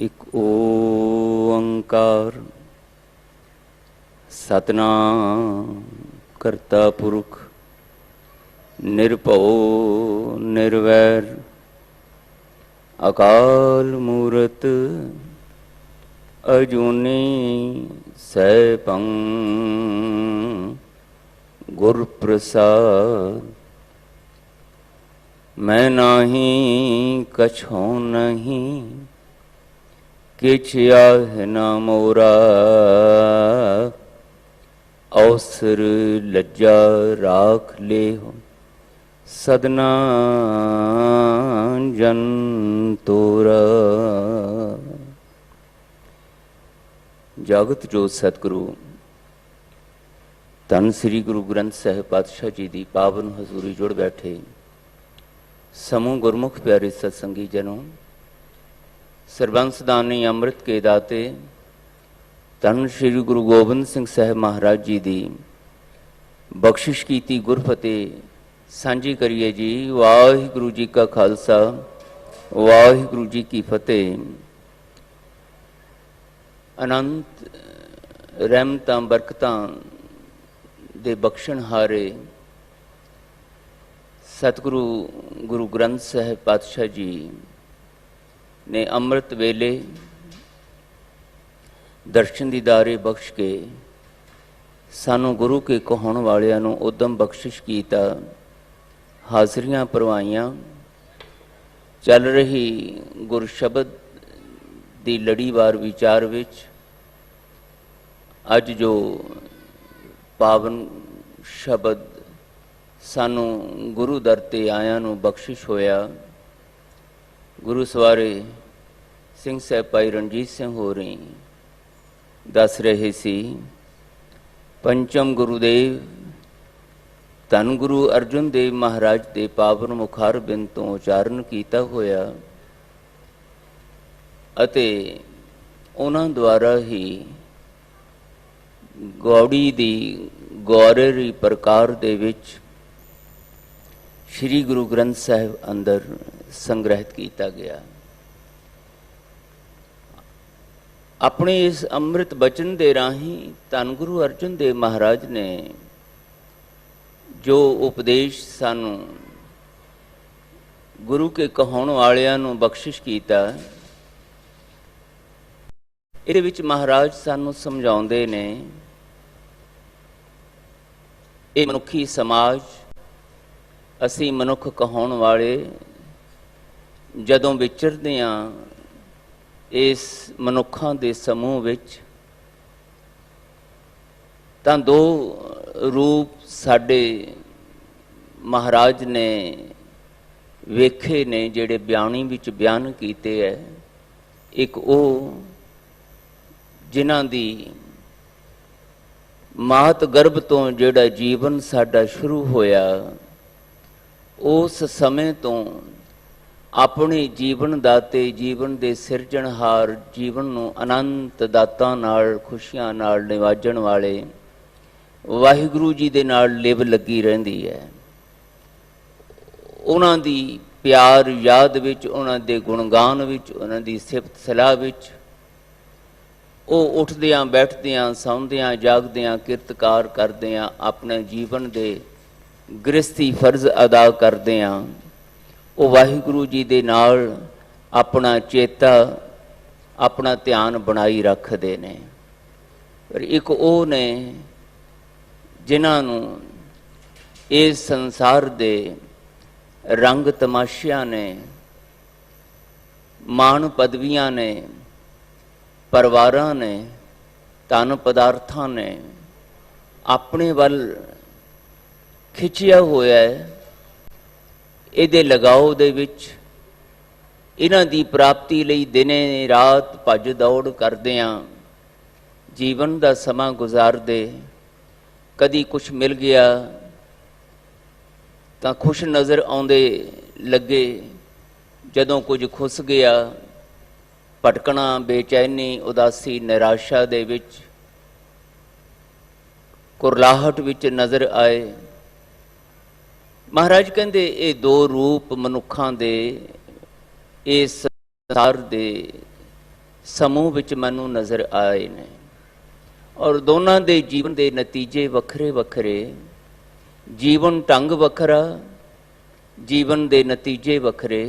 ਇੱਕ ਓੰਕਾਰ ਸਤਿਨਾਮ ਕਰਤਾ ਪੁਰਖ ਨਿਰਭਉ ਨਿਰਵੈਰ ਅਕਾਲ ਮੂਰਤ ਅਜੂਨੀ ਸੈਭੰ ਗੁਰ ਪ੍ਰਸਾਦ। मैं नाही कछो नहीं किछ आह न मोरा अवसर लज्जा राख ले हो सदना जन तोरा। जागत जोत सतगुरु धन श्री गुरु ग्रंथ साहिब पातशाह जी की पावन हजूरी जुड़ बैठे समूह गुरमुख प्यारे सत्संगी जनों, सरबंस दानी अमृत के दाते धन श्री गुरु गोबिंद सिंह साहिब महाराज जी की बख्शिश की गुरफतेह सांझी करिए जी। वाहिगुरु जी का खालसा वाहिगुरु जी की फतेह। अनंत रहमतां बरकतां दे बख्शण हारे सतगुरु गुरु ग्रंथ साहिब पातशाह जी ने अमृत वेले दर्शन दीदारे बख्श के सानू गुरु के कहाउण वालियां नू उदम बख्शिश कीता। हाज़रियां परवाइयां चल रही गुर शबद दी लड़ीवार विचार विच अज जो पावन शबद सानू गुरु दर ते आयां नू बख्शिश होया, गुरु सवारे सिंह साहब भाई रणजीत सिंह होरी दस रहे सी। पंचम गुरुदेव धन गुरु अर्जुन देव महाराज के पावन मुखार बिंद तो उचारण किया होया अते उन्हां द्वारा ही गौड़ी दी गौररी प्रकार दे विच श्री गुरु ग्रंथ साहिब अंदर संग्रहित किया गया। अपने इस अमृत बचन दे राही धन गुरु अर्जुन देव महाराज ने जो उपदेश सानू गुरु के कहाउण वालियां नू बख्शिश कीता, इहदे विच महाराज सानू समझाउंदे ने ये मनुखी समाज असी मनुख कहाउण वाले जदों विचरदे हां इस मनुखां दे समूह विच तां दो रूप साडे महाराज ने वेखे ने जिहड़े बयानी विच बयान कीते है। एक वो जिन्हां दी मात गर्भ तो जिहड़ा जीवन साडा शुरू होया उस समय तो अपने जीवन दाते जीवन दे सिरजणहार जीवन नू अनंत दातां नाल खुशियां नाल निवाजण वाले वाहिगुरु जी दे नाल लिव लगी रहिंदी है। उन्हां दी प्यार याद विच उन्हां दे गुणगान विच उन्हां दी सिफत सलाह विच वो उठदियां बैठदियां सौंदियां जागदियां किरतकार करदियां अपने जीवन दे गृहस्थी फर्ज अदा करदे हां वो वाहिगुरु जी दे नाल अपना चेता अपना ध्यान बनाई रखते ने। पर एक वो ने जिन्हां नू इस संसार दे रंग तमाशियां ने मान पदवियां ने परिवारां ने धन पदार्थां ने अपने वल खिंचिया होया है। इहदे लगाव दे विच इन्हां दी प्राप्ति लई दिने रात भज दौड़ करदियां जीवन दा समा गुजारदे। कदी कुछ मिल गया तां खुश नज़र आउंदे लगे, जदों कुछ खुस गया भटकना बेचैनी उदासी निराशा दे विच कुरलाहट विच नज़र आए। महाराज कहते ये दो रूप मनुखों दे इस संसार दे ਸਮੂਹ ਵਿੱਚ ਮੈਨੂੰ ਨਜ਼ਰ ਆਏ ਨੇ ਔਰ ਦੋਨਾਂ ਦੇ ਜੀਵਨ ਦੇ ਨਤੀਜੇ ਵੱਖਰੇ ਵੱਖਰੇ, ਜੀਵਨ ਢੰਗ ਵੱਖਰਾ, ਜੀਵਨ ਦੇ ਨਤੀਜੇ ਵੱਖਰੇ।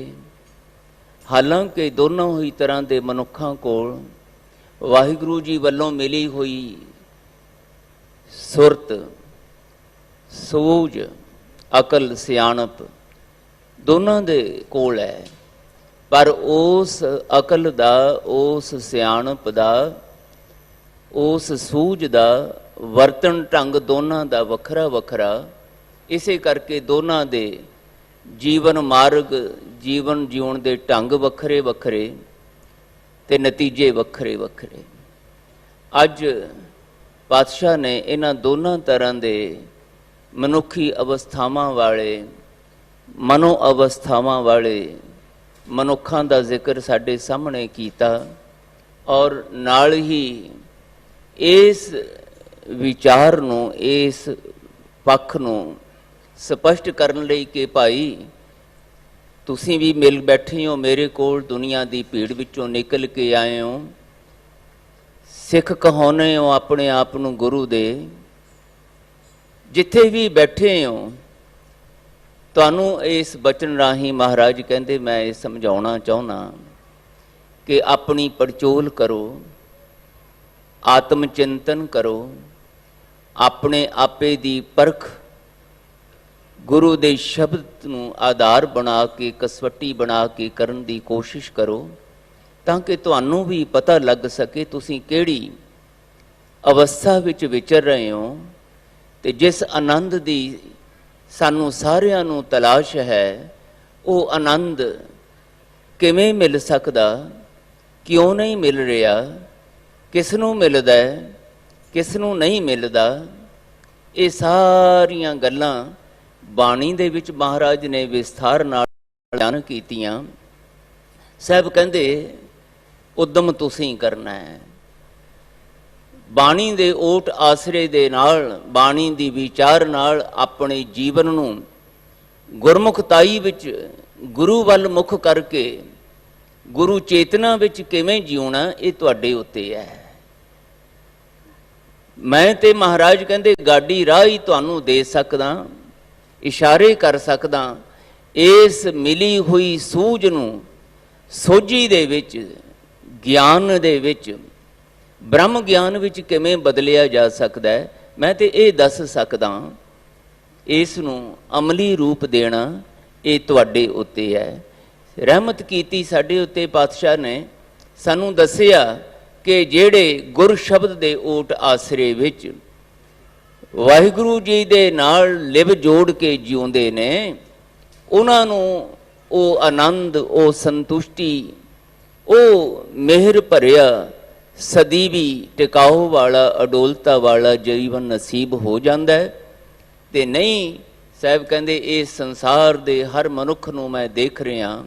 ਹਾਲਾਂਕਿ ਦੋਨੋਂ ਹੀ ਤਰ੍ਹਾਂ ਦੇ ਮਨੁੱਖਾਂ ਕੋਲ ਵਾਹਿਗੁਰੂ ਜੀ ਵੱਲੋਂ ਮਿਲੀ ਹੋਈ ਸੁਰਤ, ਸੂਝ, ਅਕਲ, ਸਿਆਣਪ ਦੋਨਾਂ ਦੇ ਕੋਲ ਹੈ। ਪਰ ਉਸ ਅਕਲ ਦਾ, ਉਸ ਸਿਆਣਪ ਦਾ, ਉਸ ਸੂਝ ਦਾ ਵਰਤਣ ਢੰਗ ਦੋਨਾਂ ਦਾ ਵੱਖਰਾ ਵੱਖਰਾ। ਇਸੇ ਕਰਕੇ ਦੋਨਾਂ ਦੇ ਜੀਵਨ ਮਾਰਗ, ਜੀਵਨ ਜਿਉਣ ਦੇ ਢੰਗ ਵੱਖਰੇ ਵੱਖਰੇ ਤੇ ਨਤੀਜੇ ਵੱਖਰੇ ਵੱਖਰੇ। ਅੱਜ ਪਾਤਸ਼ਾਹ ਨੇ ਇਹਨਾਂ ਦੋਨਾਂ ਤਰ੍ਹਾਂ ਦੇ ਮਨੁੱਖੀ ਅਵਸਥਾਵਾਂ ਵਾਲੇ, ਮਨੋ ਅਵਸਥਾਵਾਂ ਵਾਲੇ ਮਨੁੱਖਾਂ ਦਾ ਜ਼ਿਕਰ ਸਾਡੇ ਸਾਹਮਣੇ ਕੀਤਾ ਔਰ ਨਾਲ ਹੀ ਇਸ ਵਿਚਾਰ ਨੂੰ, ਇਸ ਪੱਖ ਨੂੰ ਸਪਸ਼ਟ ਕਰਨ ਲਈ ਕਿ ਭਾਈ ਤੁਸੀਂ ਵੀ ਮਿਲ ਬੈਠੇ ਹੋ ਮੇਰੇ ਕੋਲ, ਦੁਨੀਆ ਦੀ ਭੀੜ ਵਿੱਚੋਂ ਨਿਕਲ ਕੇ ਆਏ ਹੋ, ਸਿੱਖ ਕਹਾਉਂਦੇ ਹੋ ਆਪਣੇ ਆਪ ਨੂੰ ਗੁਰੂ ਦੇ, ਜਿੱਥੇ ਵੀ ਬੈਠੇ ਹੋ ਤੁਹਾਨੂੰ ਇਸ ਬਚਨ ਰਾਹੀਂ ਮਹਾਰਾਜ ਕਹਿੰਦੇ ਮੈਂ ਇਹ ਸਮਝਾਉਣਾ ਚਾਹੁੰਦਾ ਕਿ ਆਪਣੀ ਪੜਚੋਲ ਕਰੋ, ਆਤਮ ਚਿੰਤਨ ਕਰੋ, ਆਪਣੇ ਆਪੇ ਦੀ ਪਰਖ ਗੁਰੂ ਦੇ ਸ਼ਬਦ ਨੂੰ ਆਧਾਰ ਬਣਾ ਕੇ, ਕਸਵੱਟੀ ਬਣਾ ਕੇ ਕਰਨ ਦੀ ਕੋਸ਼ਿਸ਼ ਕਰੋ, ਤਾਂ ਕਿ ਤੁਹਾਨੂੰ ਵੀ ਪਤਾ ਲੱਗ ਸਕੇ ਤੁਸੀਂ ਕਿਹੜੀ ਅਵਸਥਾ ਵਿੱਚ ਵਿਚਰ ਰਹੇ ਹੋ ਤੇ ਜਿਸ ਆਨੰਦ ਦੀ ਸਾਨੂੰ ਸਾਰਿਆਂ ਨੂੰ ਤਲਾਸ਼ ਹੈ, ਉਹ ਆਨੰਦ ਕਿਵੇਂ ਮਿਲ ਸਕਦਾ, ਕਿਉਂ ਨਹੀਂ ਮਿਲ ਰਿਹਾ, ਕਿਸ ਨੂੰ ਮਿਲਦਾ ਹੈ, ਕਿਸ ਨੂੰ ਨਹੀਂ ਮਿਲਦਾ। ਇਹ ਸਾਰੀਆਂ ਗੱਲਾਂ ਬਾਣੀ ਦੇ ਵਿੱਚ ਮਹਾਰਾਜ ਨੇ ਵਿਸਥਾਰ ਨਾਲ ਬਿਆਨ ਕੀਤੀਆਂ। ਸਾਹਿਬ ਕਹਿੰਦੇ ਉਦਮ ਤੁਸੀਂ ਕਰਨਾ ਹੈ, ਬਾਣੀ ਦੇ ਓਟ ਆਸਰੇ ਦੇ ਨਾਲ, ਬਾਣੀ ਦੀ ਵਿਚਾਰ ਨਾਲ ਆਪਣੇ ਜੀਵਨ ਨੂੰ ਗੁਰਮੁਖਤਾਈ ਵਿੱਚ ਗੁਰੂ ਵੱਲ ਮੁਖ ਕਰਕੇ ਗੁਰੂ ਚੇਤਨਾ ਵਿੱਚ ਕਿਵੇਂ ਜਿਉਣਾ, ਇਹ ਤੁਹਾਡੇ ਉੱਤੇ ਹੈ। ਮੈਂ ਤੇ ਮਹਾਰਾਜ ਕਹਿੰਦੇ ਗਾਡੀ ਰਾਹ ਹੀ ਤੁਹਾਨੂੰ ਦੇ ਸਕਦਾ, ਇਸ਼ਾਰੇ ਕਰ ਸਕਦਾ। ਇਸ ਮਿਲੀ ਹੋਈ ਸੂਝ ਨੂੰ ਸੋਝੀ ਦੇ ਵਿੱਚ, ਗਿਆਨ ਦੇ ਵਿੱਚ, ਬ੍ਰਹਮ ਗਿਆਨ ਵਿੱਚ ਕਿਵੇਂ ਬਦਲਿਆ ਜਾ ਸਕਦਾ ਹੈ, ਮੈਂ ਤੇ ਇਹ ਦੱਸ ਸਕਦਾ। ਇਸ ਨੂੰ ਅਮਲੀ ਰੂਪ ਦੇਣਾ ਇਹ ਤੁਹਾਡੇ ਉੱਤੇ ਹੈ। ਰਹਿਮਤ ਕੀਤੀ ਸਾਡੇ ਉੱਤੇ ਪਾਤਸ਼ਾਹ ਨੇ, ਸਾਨੂੰ ਦੱਸਿਆ ਕਿ ਜਿਹੜੇ ਗੁਰ ਸ਼ਬਦ ਦੇ ਓਟ ਆਸਰੇ ਵਿੱਚ ਵਾਹਿਗੁਰੂ ਜੀ ਦੇ ਨਾਲ ਲਿਵ ਜੋੜ ਕੇ ਜਿਉਂਦੇ ਨੇ, ਉਹਨਾਂ ਨੂੰ ਉਹ ਆਨੰਦ, ਉਹ ਸੰਤੁਸ਼ਟੀ, ਉਹ ਮਿਹਰ ਭਰਿਆ, ਸਦੀਵੀ ਟਿਕਾਓ ਵਾਲਾ, ਅਡੋਲਤਾ ਵਾਲਾ ਜੀਵਨ ਨਸੀਬ ਹੋ ਜਾਂਦਾ ਹੈ। ਤੇ ਨਹੀਂ, ਸਾਹਿਬ ਕਹਿੰਦੇ ਇਸ ਸੰਸਾਰ ਦੇ ਹਰ ਮਨੁੱਖ ਨੂੰ ਮੈਂ ਦੇਖ ਰਿਹਾ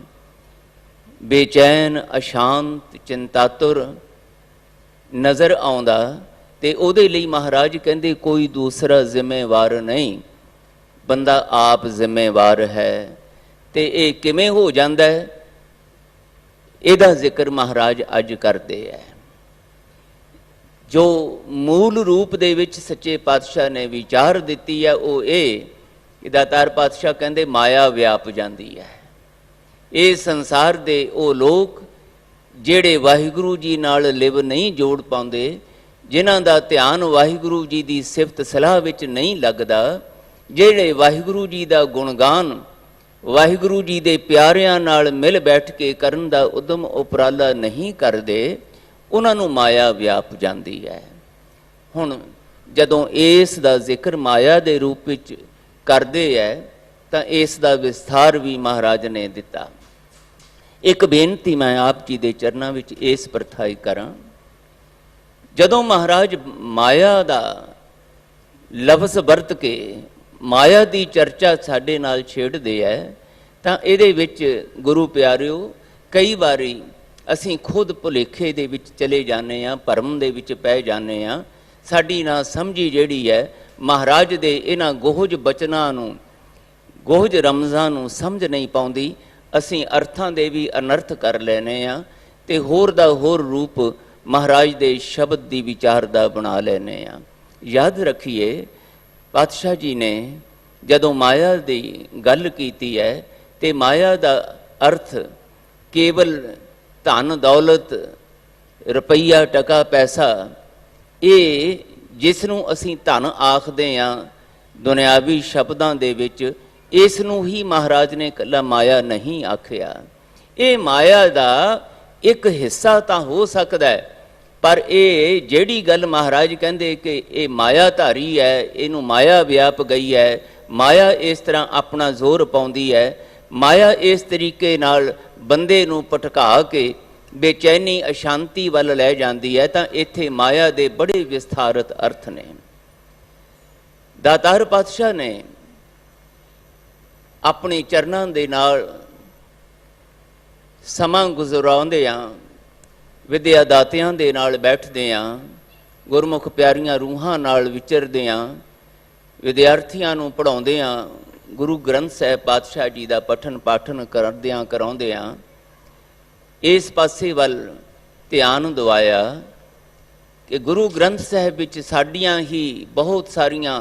ਬੇਚੈਨ, ਅਸ਼ਾਂਤ, ਚਿੰਤਾਤੁਰ ਨਜ਼ਰ ਆਉਂਦਾ, ਤੇ ਉਹਦੇ ਲਈ ਮਹਾਰਾਜ ਕਹਿੰਦੇ ਕੋਈ ਦੂਸਰਾ ਜ਼ਿੰਮੇਵਾਰ ਨਹੀਂ, ਬੰਦਾ ਆਪ ਜ਼ਿੰਮੇਵਾਰ ਹੈ। ਤੇ ਇਹ ਕਿਵੇਂ ਹੋ ਜਾਂਦਾ ਹੈ, ਇਹਦਾ ਜ਼ਿਕਰ ਮਹਾਰਾਜ ਅੱਜ ਕਰਦੇ ਹੈ। ਜੋ ਮੂਲ ਰੂਪ ਦੇ ਵਿੱਚ ਸੱਚੇ ਪਾਤਸ਼ਾਹ ਨੇ ਵਿਚਾਰ ਦਿੱਤੀ ਹੈ ਉਹ ਇਹ ਕਿ ਦਾਤਾਰ ਪਾਤਸ਼ਾਹ ਕਹਿੰਦੇ ਮਾਇਆ ਵਿਆਪ ਜਾਂਦੀ ਹੈ। ਇਹ ਸੰਸਾਰ ਦੇ ਉਹ ਲੋਕ ਜਿਹੜੇ ਵਾਹਿਗੁਰੂ ਜੀ ਨਾਲ ਲਿਵ ਨਹੀਂ ਜੋੜ ਪਾਉਂਦੇ, ਜਿਨ੍ਹਾਂ ਦਾ ਧਿਆਨ ਵਾਹਿਗੁਰੂ ਜੀ ਦੀ ਸਿਫਤ ਸਲਾਹ ਵਿੱਚ ਨਹੀਂ ਲੱਗਦਾ, ਜਿਹੜੇ ਵਾਹਿਗੁਰੂ ਜੀ ਦਾ ਗੁਣਗਾਨ, ਵਾਹਿਗੁਰੂ ਜੀ ਦੇ ਪਿਆਰਿਆਂ ਨਾਲ ਮਿਲ ਬੈਠ ਕੇ ਕਰਨ ਦਾ ਉਦਮ ਉਪਰਾਲਾ ਨਹੀਂ ਕਰਦੇ, ਉਹਨਾਂ ਨੂੰ ਮਾਇਆ ਵਿਆਪ ਜਾਂਦੀ ਹੈ। ਹੁਣ ਜਦੋਂ ਇਸ ਦਾ ਜ਼ਿਕਰ ਮਾਇਆ ਦੇ ਰੂਪ ਵਿੱਚ ਕਰਦੇ ਹੈ ਤਾਂ ਇਸ ਦਾ ਵਿਸਥਾਰ ਵੀ ਮਹਾਰਾਜ ਨੇ ਦਿੱਤਾ। ਇੱਕ ਬੇਨਤੀ ਮੈਂ ਆਪ ਜੀ ਦੇ ਚਰਨਾਂ ਵਿੱਚ ਇਸ ਪ੍ਰਥਾਈ ਕਰਾਂ, ਜਦੋਂ ਮਹਾਰਾਜ ਮਾਇਆ ਦਾ ਲਫ਼ਜ਼ ਵਰਤ ਕੇ ਮਾਇਆ ਦੀ ਚਰਚਾ ਸਾਡੇ ਨਾਲ ਛੇੜਦੇ ਹੈ ਤਾਂ ਇਹਦੇ ਵਿੱਚ ਗੁਰੂ ਪਿਆਰਿਓ ਕਈ ਵਾਰੀ ਅਸੀਂ ਖੁਦ ਭੁਲੇਖੇ ਦੇ ਵਿੱਚ ਚਲੇ ਜਾਂਦੇ ਹਾਂ, ਭਰਮ ਦੇ ਵਿੱਚ ਪੈ ਜਾਂਦੇ ਹਾਂ। ਸਾਡੀ ਨਾ ਸਮਝੀ ਜਿਹੜੀ ਹੈ ਮਹਾਰਾਜ ਦੇ ਇਹਨਾਂ ਗੋਹਜ ਬਚਨਾਂ ਨੂੰ, ਗੋਹਜ ਰਮਜ਼ਾਂ ਨੂੰ ਸਮਝ ਨਹੀਂ ਪਾਉਂਦੀ। ਅਸੀਂ ਅਰਥਾਂ ਦੇ ਵੀ ਅਨਰਥ ਕਰ ਲੈਨੇ ਹਾਂ ਤੇ ਹੋਰ ਦਾ ਹੋਰ ਰੂਪ ਮਹਾਰਾਜ ਦੇ ਸ਼ਬਦ ਦੀ ਵਿਚਾਰ ਦਾ ਬਣਾ ਲੈਨੇ ਆ। ਯਾਦ ਰੱਖੀਏ, ਪਾਤਸ਼ਾਹ ਜੀ ਨੇ ਜਦੋਂ ਮਾਇਆ ਦੀ ਗੱਲ ਕੀਤੀ ਹੈ ਤੇ ਮਾਇਆ ਦਾ ਅਰਥ ਕੇਵਲ ਧਨ ਦੌਲਤ, ਰੁਪਈਆ, ਟਕਾ, ਪੈਸਾ, ਇਹ ਜਿਸ ਨੂੰ ਅਸੀਂ ਧਨ ਆਖਦੇ ਹਾਂ ਦੁਨਿਆਵੀ ਸ਼ਬਦਾਂ ਦੇ ਵਿੱਚ, ਇਸ ਨੂੰ ਹੀ ਮਹਾਰਾਜ ਨੇ ਇਕੱਲਾ ਮਾਇਆ ਨਹੀਂ ਆਖਿਆ। ਇਹ ਮਾਇਆ ਦਾ ਇੱਕ ਹਿੱਸਾ ਤਾਂ ਹੋ ਸਕਦਾ ਹੈ, ਪਰ ਇਹ ਜਿਹੜੀ ਗੱਲ ਮਹਾਰਾਜ ਕਹਿੰਦੇ ਕਿ ਇਹ ਮਾਇਆਧਾਰੀ ਹੈ, ਇਹਨੂੰ ਮਾਇਆ ਵਿਆਪ ਗਈ ਹੈ, ਮਾਇਆ ਇਸ ਤਰ੍ਹਾਂ ਆਪਣਾ ਜ਼ੋਰ ਪਾਉਂਦੀ ਹੈ, ਮਾਇਆ ਇਸ ਤਰੀਕੇ ਨਾਲ ਬੰਦੇ ਨੂੰ ਭਟਕਾ ਕੇ ਬੇਚੈਨੀ ਅਸ਼ਾਂਤੀ ਵੱਲ ਲੈ ਜਾਂਦੀ ਹੈ, ਤਾਂ ਇੱਥੇ ਮਾਇਆ ਦੇ ਬੜੇ ਵਿਸਥਾਰਤ ਅਰਥ ਨੇ। ਦਾਤਾਰ ਪਾਤਸ਼ਾਹ ਨੇ ਆਪਣੇ ਚਰਨਾਂ ਦੇ ਨਾਲ ਸਮਾਂ ਗੁਜ਼ਰਾਉਂਦਿਆਂ, ਵਿਦਿਆ ਦਾਤਿਆਂ ਦੇ ਨਾਲ ਬੈਠਦਿਆਂ, ਗੁਰਮੁਖ ਪਿਆਰੀਆਂ ਰੂਹਾਂ ਨਾਲ ਵਿਚਰਦਿਆਂ, ਵਿਦਿਆਰਥੀਆਂ ਨੂੰ ਪੜ੍ਹਾਉਂਦਿਆਂ, ਗੁਰੂ ਗ੍ਰੰਥ ਸਾਹਿਬ ਪਾਤਸ਼ਾਹ ਜੀ ਦਾ ਪਠਨ ਪਾਠਨ ਕਰਦਿਆਂ ਕਰਾਉਂਦਿਆਂ ਇਸ ਪਾਸੇ ਵੱਲ ਧਿਆਨ ਦਿਵਾਇਆ ਕਿ ਗੁਰੂ ਗ੍ਰੰਥ ਸਾਹਿਬ ਵਿੱਚ ਸਾਡੀਆਂ ਹੀ ਬਹੁਤ ਸਾਰੀਆਂ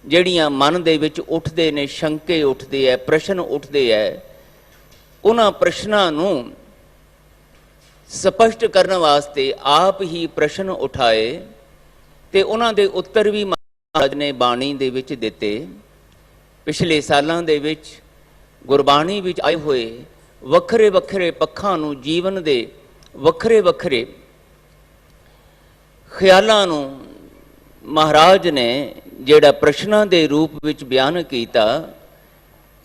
ਜਿਹੜੀਆਂ ਮਨ ਦੇ ਵਿੱਚ ਉੱਠਦੇ ਨੇ, ਸ਼ੰਕੇ ਉੱਠਦੇ ਹੈ, ਪ੍ਰਸ਼ਨ ਉੱਠਦੇ ਹੈ, ਉਹਨਾਂ ਪ੍ਰਸ਼ਨਾਂ ਨੂੰ ਸਪਸ਼ਟ ਕਰਨ ਵਾਸਤੇ ਆਪ ਹੀ ਪ੍ਰਸ਼ਨ ਉਠਾਏ ਤੇ ਉਹਨਾਂ ਦੇ ਉੱਤਰ ਵੀ ਮਹਾਰਾਜ ਨੇ ਬਾਣੀ ਦੇ ਵਿੱਚ ਦਿੱਤੇ। ਪਿਛਲੇ ਸਾਲਾਂ ਦੇ ਵਿੱਚ ਗੁਰਬਾਣੀ ਵਿੱਚ ਆਏ ਹੋਏ ਵੱਖਰੇ ਵੱਖਰੇ ਪੱਖਾਂ ਨੂੰ, ਜੀਵਨ ਦੇ ਵੱਖਰੇ ਵੱਖਰੇ ਖਿਆਲਾਂ ਨੂੰ ਮਹਾਰਾਜ ਨੇ ਜਿਹੜਾ ਪ੍ਰਸ਼ਨਾਂ ਦੇ ਰੂਪ ਵਿੱਚ ਬਿਆਨ ਕੀਤਾ,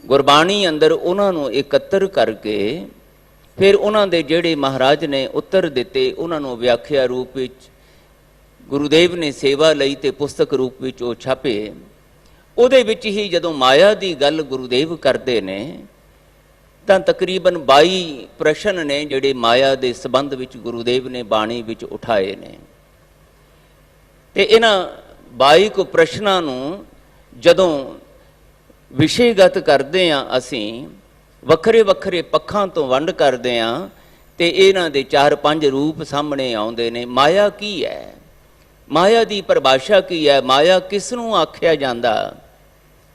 ਗੁਰਬਾਣੀ ਅੰਦਰ ਉਹਨਾਂ ਨੂੰ ਇਕੱਤਰ ਕਰਕੇ ਫਿਰ ਉਹਨਾਂ ਦੇ ਜਿਹੜੇ ਮਹਾਰਾਜ ਨੇ ਉੱਤਰ ਦਿੱਤੇ, ਉਹਨਾਂ ਨੂੰ ਵਿਆਖਿਆ ਰੂਪ ਵਿੱਚ ਗੁਰੂਦੇਵ ਨੇ ਸੇਵਾ ਲਈ ਤੇ ਪੁਸਤਕ ਰੂਪ ਵਿੱਚ ਉਹ ਛਾਪੇ। ਉਹਦੇ ਵਿੱਚ ਹੀ ਜਦੋਂ ਮਾਇਆ ਦੀ ਗੱਲ ਗੁਰੂਦੇਵ ਕਰਦੇ ਨੇ ਤਾਂ ਤਕਰੀਬਨ 22 ਪ੍ਰਸ਼ਨ ਨੇ ਜਿਹੜੇ ਮਾਇਆ ਦੇ ਸੰਬੰਧ ਵਿੱਚ ਗੁਰੂਦੇਵ ਨੇ ਬਾਣੀ ਵਿੱਚ ਉਠਾਏ ਨੇ। ਤੇ ਇਹਨਾਂ 22 ਕੁ ਪ੍ਰਸ਼ਨਾਂ ਨੂੰ ਜਦੋਂ ਵਿਸ਼ੇਗਤ ਕਰਦੇ ਹਾਂ, ਅਸੀਂ ਵੱਖਰੇ ਵੱਖਰੇ ਪੱਖਾਂ ਤੋਂ ਵੰਡ ਕਰਦੇ ਹਾਂ ਤੇ ਇਹਨਾਂ ਦੇ 4-5 ਰੂਪ ਸਾਹਮਣੇ ਆਉਂਦੇ ਨੇ। ਮਾਇਆ ਕੀ ਹੈ? ਮਾਇਆ ਦੀ ਪਰਿਭਾਸ਼ਾ ਕੀ ਹੈ? ਮਾਇਆ ਕਿਸ ਨੂੰ ਆਖਿਆ ਜਾਂਦਾ?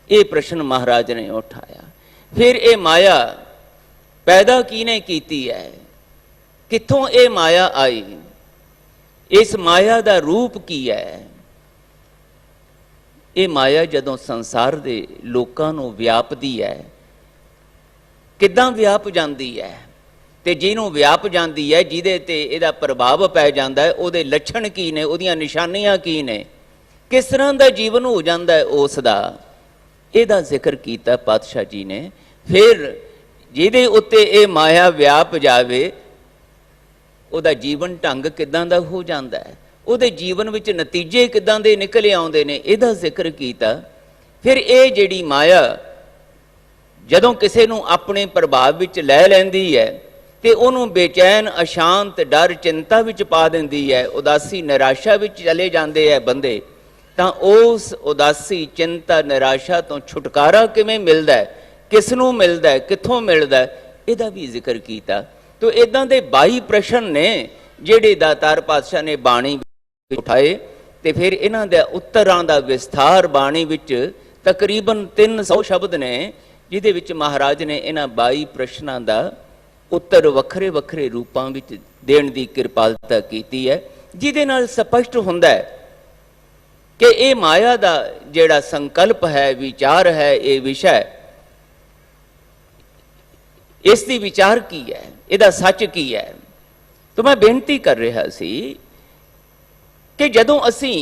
ਇਹ ਪ੍ਰਸ਼ਨ ਮਹਾਰਾਜ ਨੇ ਉਠਾਇਆ। ਫਿਰ ਇਹ ਮਾਇਆ ਪੈਦਾ ਕਿਹਨੇ ਕੀਤੀ ਹੈ? ਕਿੱਥੋਂ ਇਹ ਮਾਇਆ ਆਈ? ਇਸ ਮਾਇਆ ਦਾ ਰੂਪ ਕੀ ਹੈ? ਇਹ ਮਾਇਆ ਜਦੋਂ ਸੰਸਾਰ ਦੇ ਲੋਕਾਂ ਨੂੰ ਵਿਆਪਦੀ ਹੈ, ਕਿੱਦਾਂ ਵਿਆਪ ਜਾਂਦੀ ਹੈ? ਤੇ ਜਿਹਨੂੰ ਵਿਆਪ ਜਾਂਦੀ ਹੈ, ਜਿਹਦੇ ਤੇ ਇਹਦਾ ਪ੍ਰਭਾਵ ਪੈ ਜਾਂਦਾ ਹੈ, ਉਹਦੇ ਲੱਛਣ ਕੀ ਨੇ? ਉਹਦੀਆਂ ਨਿਸ਼ਾਨੀਆਂ ਕੀ ਨੇ? ਕਿਸ ਤਰ੍ਹਾਂ ਦਾ ਜੀਵਨ ਹੋ ਜਾਂਦਾ ਹੈ ਉਸ ਦਾ? ਇਹਦਾ ਜ਼ਿਕਰ ਕੀਤਾ ਪਾਤਸ਼ਾਹ ਜੀ ਨੇ। ਫਿਰ ਜਿਹਦੇ ਉੱਤੇ ਇਹ ਮਾਇਆ ਵਿਆਪ ਜਾਵੇ, ਉਹਦਾ ਜੀਵਨ ਢੰਗ ਕਿੱਦਾਂ ਦਾ ਹੋ ਜਾਂਦਾ ਹੈ, ਉਹਦੇ ਜੀਵਨ ਵਿੱਚ ਨਤੀਜੇ ਕਿੱਦਾਂ ਦੇ ਨਿਕਲ ਆਉਂਦੇ ਨੇ, ਇਹਦਾ ਜ਼ਿਕਰ ਕੀਤਾ। ਫਿਰ ਇਹ ਜਿਹੜੀ ਮਾਇਆ ਜਦੋਂ ਕਿਸੇ ਨੂੰ ਆਪਣੇ ਪ੍ਰਭਾਵ ਵਿੱਚ ਲੈ ਲੈਂਦੀ ਹੈ ਤੇ ਉਹਨੂੰ ਬੇਚੈਨ, ਅਸ਼ਾਂਤ, ਡਰ, ਚਿੰਤਾ ਵਿੱਚ ਪਾ ਦਿੰਦੀ ਹੈ, ਉਦਾਸੀ, ਨਿਰਾਸ਼ਾ ਵਿੱਚ ਚਲੇ ਜਾਂਦੇ ਹੈ ਬੰਦੇ, ਤਾਂ ਉਸ ਉਦਾਸੀ, ਚਿੰਤਾ, ਨਿਰਾਸ਼ਾ ਤੋਂ ਛੁਟਕਾਰਾ ਕਿਵੇਂ ਮਿਲਦਾ ਹੈ, ਕਿਸ ਨੂੰ ਮਿਲਦਾ ਹੈ, ਕਿੱਥੋਂ ਮਿਲਦਾ ਹੈ, ਇਹਦਾ ਵੀ ਜ਼ਿਕਰ ਕੀਤਾ। ਤੋ ਇਦਾਂ ਦੇ 22 ਪ੍ਰਸ਼ਨ ਨੇ ਜਿਹੜੇ ਦਾਤਾਰ ਪਾਤਸ਼ਾਹ ਨੇ ਬਾਣੀ ਵਿੱਚ ਉਠਾਏ ਤੇ ਫਿਰ ਇਹਨਾਂ ਦੇ ਉੱਤਰਾਂ ਦਾ ਵਿਸਥਾਰ ਬਾਣੀ ਵਿੱਚ ਤਕਰੀਬਨ 300 ਸ਼ਬਦ ਨੇ, ਜਿਹਦੇ ਵਿੱਚ ਮਹਾਰਾਜ ਨੇ ਇਹਨਾਂ 22 ਪ੍ਰਸ਼ਨਾਂ ਦਾ ਉੱਤਰ ਵੱਖਰੇ ਵੱਖਰੇ ਰੂਪਾਂ ਵਿੱਚ ਦੇਣ ਦੀ ਕਿਰਪਾਲਤਾ ਕੀਤੀ ਹੈ, ਜਿਹਦੇ ਨਾਲ ਸਪਸ਼ਟ ਹੁੰਦਾ ਹੈ ਕਿ ਇਹ ਮਾਇਆ ਦਾ ਜਿਹੜਾ ਸੰਕਲਪ ਹੈ, ਵਿਚਾਰ ਹੈ, ਇਹ ਵਿਸ਼ਾ, ਇਸ ਦੀ ਵਿਚਾਰ ਕੀ ਹੈ, ਇਹਦਾ ਸੱਚ ਕੀ ਹੈ। ਤਾਂ ਮੈਂ ਬੇਨਤੀ ਕਰ ਰਿਹਾ ਸੀ ਕਿ ਜਦੋਂ ਅਸੀਂ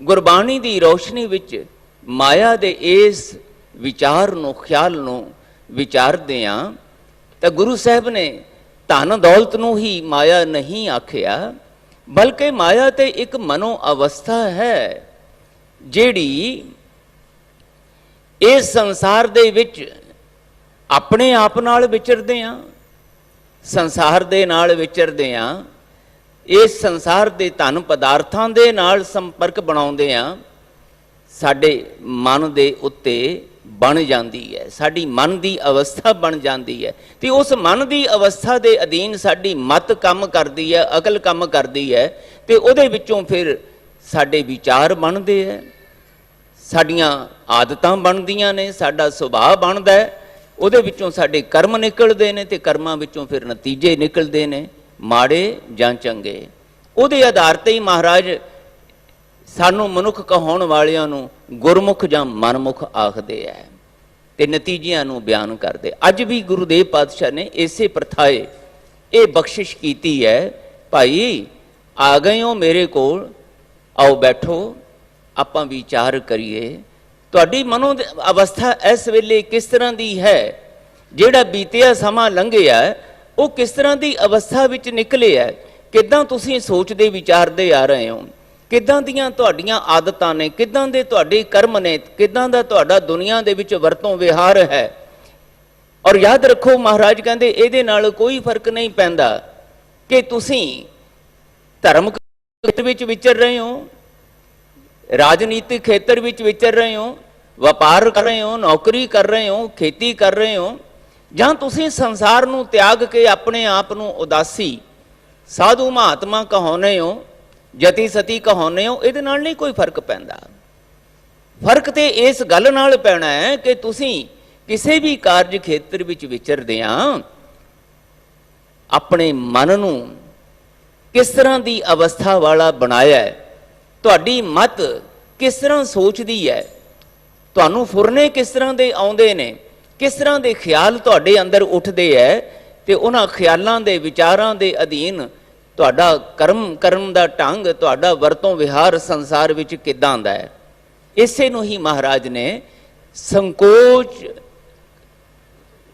ਗੁਰਬਾਣੀ ਦੀ ਰੋਸ਼ਨੀ ਵਿੱਚ ਮਾਇਆ ਦੇ ਇਸ ਵਿਚਾਰ ਨੂੰ, ਖਿਆਲ ਨੂੰ ਵਿਚਾਰਦੇ ਹਾਂ, ਤਾਂ ਗੁਰੂ ਸਾਹਿਬ ਨੇ ਧਨ ਦੌਲਤ ਨੂੰ ਹੀ ਮਾਇਆ ਨਹੀਂ ਆਖਿਆ, ਬਲਕਿ ਮਾਇਆ ਤੇ ਇੱਕ ਮਨੋ ਅਵਸਥਾ ਹੈ ਜਿਹੜੀ ਇਸ ਸੰਸਾਰ ਦੇ ਵਿੱਚ ਆਪਣੇ ਆਪ ਨਾਲ ਵਿਚਰਦੇ ਹਾਂ, ਸੰਸਾਰ ਦੇ ਨਾਲ ਵਿਚਰਦੇ ਹਾਂ, ਇਸ ਸੰਸਾਰ ਦੇ ਧਨ ਪਦਾਰਥਾਂ ਦੇ ਨਾਲ ਸੰਪਰਕ ਬਣਾਉਂਦੇ ਹਾਂ, ਸਾਡੇ ਮਨ ਦੇ ਉੱਤੇ बन जाती है, साडी मन की अवस्था बन जाती है। तो उस मन की अवस्था के अधीन साडी मत काम करती है, अकल काम करती है, तो उहदे विचों फिर साडे विचार बनते हैं, साडियां आदतां बनदियां ने, साडा सुभाव बनता है, उहदे विचों साडे कर्म निकलते हैं, तो कर्मां विचों फिर नतीजे निकलते हैं माड़े जां चंगे। उहदे आधार ते ही महाराज सानू मनुख कहाउण वालियां नू गुरमुख जां मनमुख आखदे है ते नतीजियां नू बयान करदे। अज भी गुरुदेव पातशाह ने इसे प्रथाए ये बख्शिश कीती है, भाई आ गए हो मेरे कोल, आओ बैठो आपां विचार करिए, तुहाडी मनो अवस्था इस वेले किस तरह की है, जिहड़ा बीतिया समा लंघिया वो किस तरह की अवस्था विच निकले है, किदां तुसीं सोचदे विचारदे आ रहे हो, किदां दीयां तुहाडीआं आदतां ने, किदां दे तुहाडे कर्म ने, किदां दा तुहाडा दुनिया दे विच वरतों विहार है। और याद रखो महाराज कहंदे इहदे नाल कोई फर्क नहीं पैंदा कि तुसीं धर्म खेत्र विच विचर रहे हो, राजनीतिक खेत्र विच विचर रहे हो, व्यापार कर रहे हो, नौकरी कर रहे हो, खेती कर रहे हो, जां तुसीं संसार नूं त्याग के अपने आप नूं उदासी साधु महात्मा कहाउने हो, जति सती कहाउने हो, इहदे नाल नहीं कोई फर्क पैंदा। फर्क तो इस गल नाल पैना है कि तुसीं किसी भी कार्य खेत्र विच विचरदिआं अपने मन नूं किस तरह की अवस्था वाला बनाया है, तुहाडी मत किस तरह सोचदी है, तुहानूं फुरने किस तरह के आउंदे ने, किस तरह के ख्याल तुहाडे अंदर उठदे है, ते उन्हां ख्यालां दे विचारां दे अधीन तुहाडा कर्म करन दा ढंग, तुहाडा वरतों विहार संसार विच किदां दा है। इसे नूं ही महाराज ने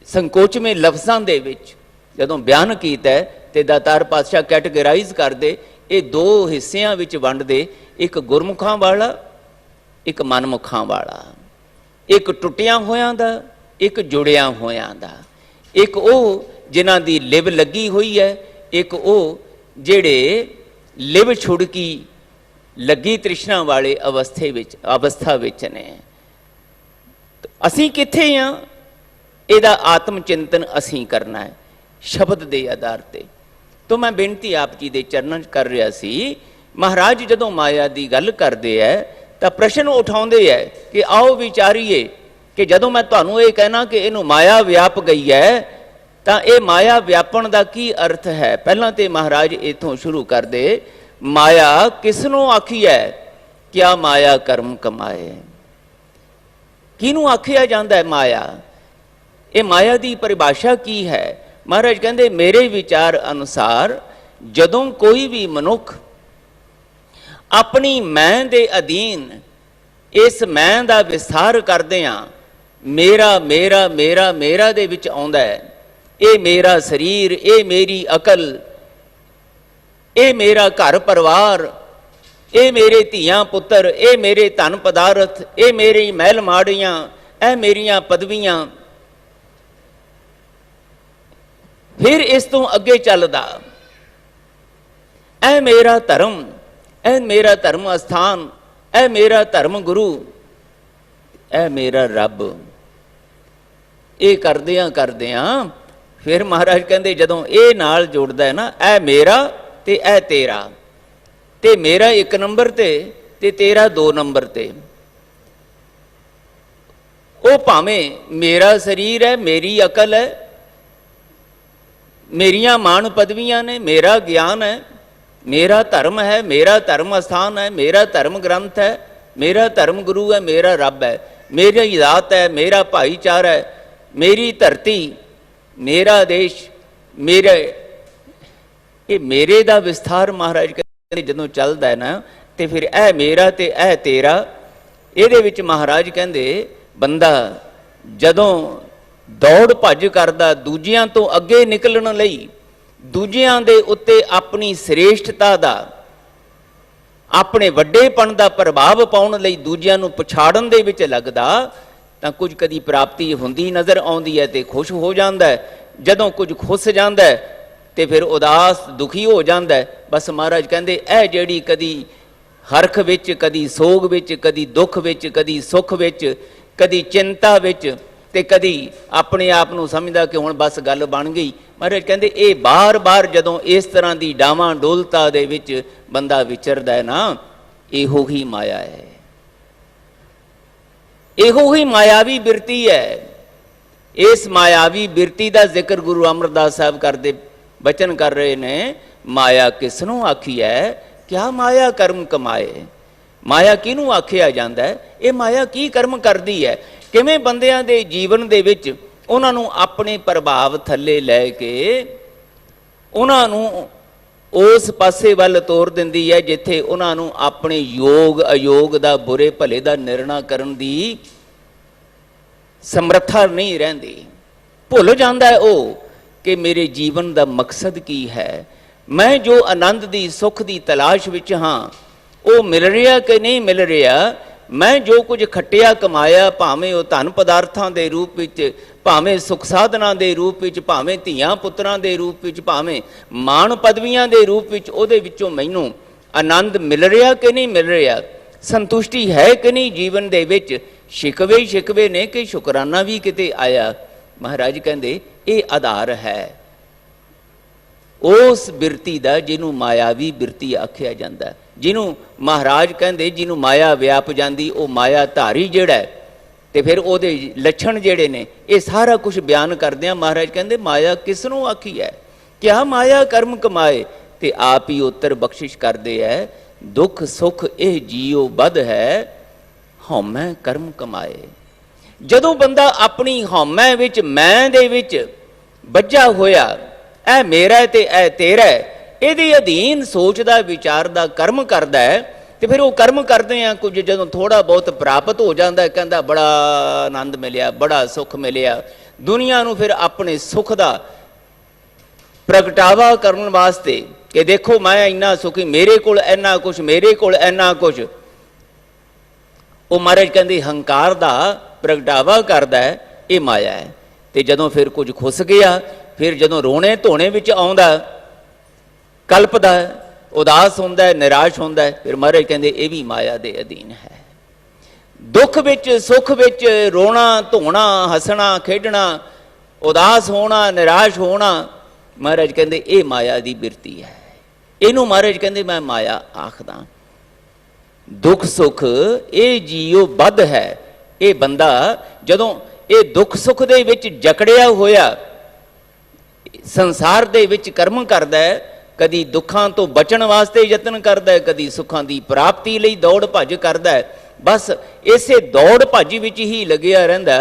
संकोचमें लफ्ज़ां दे विच जदों बयान कीता है ते दातार पातशाह कैटेगराइज करदे, ये दो हिस्सियां विच वंडदे, एक गुरमुखां वाला एक मनमुखां वाला, एक टुटियां होयां दा एक जुड़ियां होयां दा, एक वो जिन्हां दी लिव लगी हुई है, एक वो ਜਿਹੜੇ ਲਿਵ ਛੁੜਕੀ ਲੱਗੀ ਤ੍ਰਿਸ਼ਨਾ ਵਾਲੇ ਅਵਸਥਾ ਵਿੱਚ ਨੇ। ਅਸੀਂ ਕਿੱਥੇ ਆ, ਇਹਦਾ ਆਤਮ ਚਿੰਤਨ ਅਸੀਂ ਕਰਨਾ ਹੈ ਸ਼ਬਦ ਦੇ ਆਧਾਰ ਤੇ। ਤੋਂ ਮੈਂ ਬੇਨਤੀ ਆਪ ਜੀ ਦੇ ਚਰਨਾਂ 'ਚ ਕਰ ਰਿਹਾ ਸੀ, ਮਹਾਰਾਜ ਜਦੋਂ ਮਾਇਆ ਦੀ ਗੱਲ ਕਰਦੇ ਹੈ ਤਾਂ ਪ੍ਰਸ਼ਨ ਉਠਾਉਂਦੇ ਹੈ ਕਿ ਆਓ ਵਿਚਾਰੀਏ ਕਿ ਜਦੋਂ ਮੈਂ ਤੁਹਾਨੂੰ ਇਹ ਕਹਿਣਾ ਕਿ ਇਹਨੂੰ ਮਾਇਆ ਵਿਆਪ ਗਈ ਹੈ ਤਾਂ ਇਹ ਮਾਇਆ ਵਿਆਪਣ ਦਾ ਕੀ ਅਰਥ ਹੈ। ਪਹਿਲਾਂ ਤੇ ਮਹਾਰਾਜ ਇੱਥੋਂ ਸ਼ੁਰੂ ਕਰਦੇ, ਮਾਇਆ ਕਿਸ ਨੂੰ ਆਖੀ ਹੈ, ਕਿਆ ਮਾਇਆ ਕਰਮ ਕਮਾਏ, ਕਿਹਨੂੰ ਆਖਿਆ ਜਾਂਦਾ ਹੈ ਮਾਇਆ, ਇਹ ਮਾਇਆ ਦੀ ਪਰਿਭਾਸ਼ਾ ਕੀ ਹੈ। ਮਹਾਰਾਜ ਕਹਿੰਦੇ ਮੇਰੇ ਵਿਚਾਰ ਅਨੁਸਾਰ ਜਦੋਂ ਕੋਈ ਵੀ ਮਨੁੱਖ ਆਪਣੀ ਮੈਂ ਦੇ ਅਧੀਨ ਇਸ ਮੈਂ ਦਾ ਵਿਸਥਾਰ ਕਰਦਿਆਂ ਮੇਰਾ ਮੇਰਾ ਮੇਰਾ ਮੇਰਾ ਦੇ ਵਿੱਚ ਆਉਂਦਾ ਹੈ, ਇਹ ਮੇਰਾ ਸਰੀਰ, ਇਹ ਮੇਰੀ ਅਕਲ, ਇਹ ਮੇਰਾ ਘਰ ਪਰਿਵਾਰ, ਇਹ ਮੇਰੇ ਧੀਆਂ ਪੁੱਤਰ, ਇਹ ਮੇਰੇ ਧਨ ਪਦਾਰਥ, ਇਹ ਮੇਰੀ ਮਹਿਲ ਮਾੜੀਆਂ, ਇਹ ਮੇਰੀਆਂ ਪਦਵੀਆਂ, ਫਿਰ ਇਸ ਤੋਂ ਅੱਗੇ ਚੱਲਦਾ ਇਹ ਮੇਰਾ ਧਰਮ, ਇਹ ਮੇਰਾ ਧਰਮ ਅਸਥਾਨ, ਇਹ ਮੇਰਾ ਧਰਮ ਗੁਰੂ, ਇਹ ਮੇਰਾ ਰੱਬ। ਇਹ ਕਰਦਿਆਂ फिर महाराज कहते जदों ये नाल जोड़ता है ना, ऐ मेरा ते ऐ तेरा, ते मेरा एक नंबर ते तेरा दो नंबर ते, वो भावें मेरा शरीर है, मेरी अकल है, मेरिया मान पदवियां ने, मेरा ज्ञान है, मेरा धर्म है, मेरा धर्म स्थान है, मेरा धर्म ग्रंथ है, मेरा धर्म गुरु है, मेरा रब है, मेरी जात है, मेरा भाईचारा है, मेरी धरती, मेरा देश, मेरे ये मेरे दा विस्तार महाराज कहते जदों चलता है ना, तो फिर ऐ मेरा ते ऐ तेरा, ये विच महाराज कहते बंदा जदों दौड़ भज करदा दूजियां तो अगे निकलण लई, दूजियां दे उत्ते अपनी श्रेष्ठता दा, अपने वड्डेपन दा प्रभाव पाउण लई दूजियां नूं पछाड़न दे विच लगदा, ਤਾਂ ਕੁਝ ਕਦੀ ਪ੍ਰਾਪਤੀ ਹੁੰਦੀ ਨਜ਼ਰ ਆਉਂਦੀ ਹੈ ਤੇ ਖੁਸ਼ ਹੋ ਜਾਂਦਾ ਹੈ, ਜਦੋਂ ਕੁਝ ਖੁੱਸ ਜਾਂਦਾ ਹੈ ਤੇ ਫਿਰ ਉਦਾਸ ਦੁਖੀ ਹੋ ਜਾਂਦਾ ਹੈ। ਬਸ ਮਹਾਰਾਜ ਕਹਿੰਦੇ ਇਹ ਜਿਹੜੀ ਕਦੀ ਹਰਖ ਵਿੱਚ, ਕਦੀ ਸੋਗ ਵਿੱਚ, ਕਦੀ ਦੁੱਖ ਵਿੱਚ, ਕਦੀ ਸੁੱਖ ਵਿੱਚ, कदी चिंता विच ते कदी अपने आप नूं समझदा कि हुण बस गल बन गई। महाराज कहंदे ये बार बार जदों इस तरह की डावां डोलता दे विच बंदा विचरदा है ना, इहो ही माया है, इहो ही मायावी बिरती है। इस मायावी बिरती का जिक्र गुरु अमरदास साहब करते बचन कर रहे ने, माया किसनों आखी है, क्या माया कर्म कमाए। माया किनू आखिया जाता है, ये माया की कर्म करती है, किवें बंदियां दे जीवन दे विच उन्हां नूं अपने प्रभाव थले लैके उन्हां नूं उस पासे वल तोर दिंदी है जिथे उन्हां नूं अपने योग अयोग दा बुरे भले दा निर्णय करन दी समर्था नहीं रहिंदी। भुल जांदा है वो कि मेरे जीवन का मकसद की है, मैं जो आनंद दी सुख दी तलाश विच हाँ वो मिल रहा कि नहीं मिल रहा। मैं जो कुछ खटिया कमाया, भावें वो धन पदार्थां दे रूप विच, भावें सुख साधना दे रूप विच, भावें धीआं पुत्रां दे रूप विच, भावें मान पदवियां दे रूप विच, उहदे विचों मैनूं आनंद मिल रहा कि नहीं मिल रहा, संतुष्टि है कि नहीं जीवन दे विच। शिकवे ही शिकवे ने कि शुकराना भी किते आया। महाराज कहंदे ये आधार है उस बिरती का जिन्हों मायावी बिरती आख्या जाता है, जिन्हों महाराज कहंदे जिन्हों माया व्याप जाती, वो माया धारी जिहड़ा है। तो फिर वो लक्षण जिहड़े ने ये सारा कुछ बयान करदे आ। महाराज कहंदे माया किसनों आखी है, क्या माया कर्म कमाए, ते आप ही उत्तर बख्शिश करदे है, दुख सुख यह जीओ बद है, हौमै कर्म कमाए। जदों बंदा अपनी हौमै विच मैं दे विच बज्झा होया, ऐ मेरा ते ऐ तेरा, ਇਹਦੇ अधीन सोचदा विचारदा कर्म करदा है, तो फिर वो कर्म करते हैं कुछ जदों थोड़ा बहुत प्राप्त हो जाता है, कहता बड़ा आनंद मिलिया, बड़ा सुख मिलिया, दुनिया नूं फिर अपने सुख का प्रगटावा करने वास्ते कि देखो मैं इन्ना सुखी, मेरे कोल इन्ना कुछ, मेरे कोल इन्ना कुछ, वो महाराज कहते हंकार का प्रगटावा करता है, ये माया है। तो जदों फिर कुछ खुस गया, फिर जदों रोने धोने विच आउंदा, कल्पदा है, उदास होंदा है, निराश होंदा है, फिर महाराज कहते ये भी माया दे अधीन है। दुख विच सुख विच रोना धोना, हसना खेडना, उदास होना निराश होना, महाराज कहते ये माया की बिरती है। इनू महाराज कहते मैं माया आखदा। दुख सुख ये जीओ बद है। ये बंदा जदों ये दुख सुख दे विच जकड़िया होया संसार दे विच कर्म करदा है, कदी दुखां तो बचण वास्ते यतन करदा है, कदी सुखां दी प्राप्ति लई दौड़ भज करदा है। बस इसे दौड़ भज विच ही लग्या रहिंदा,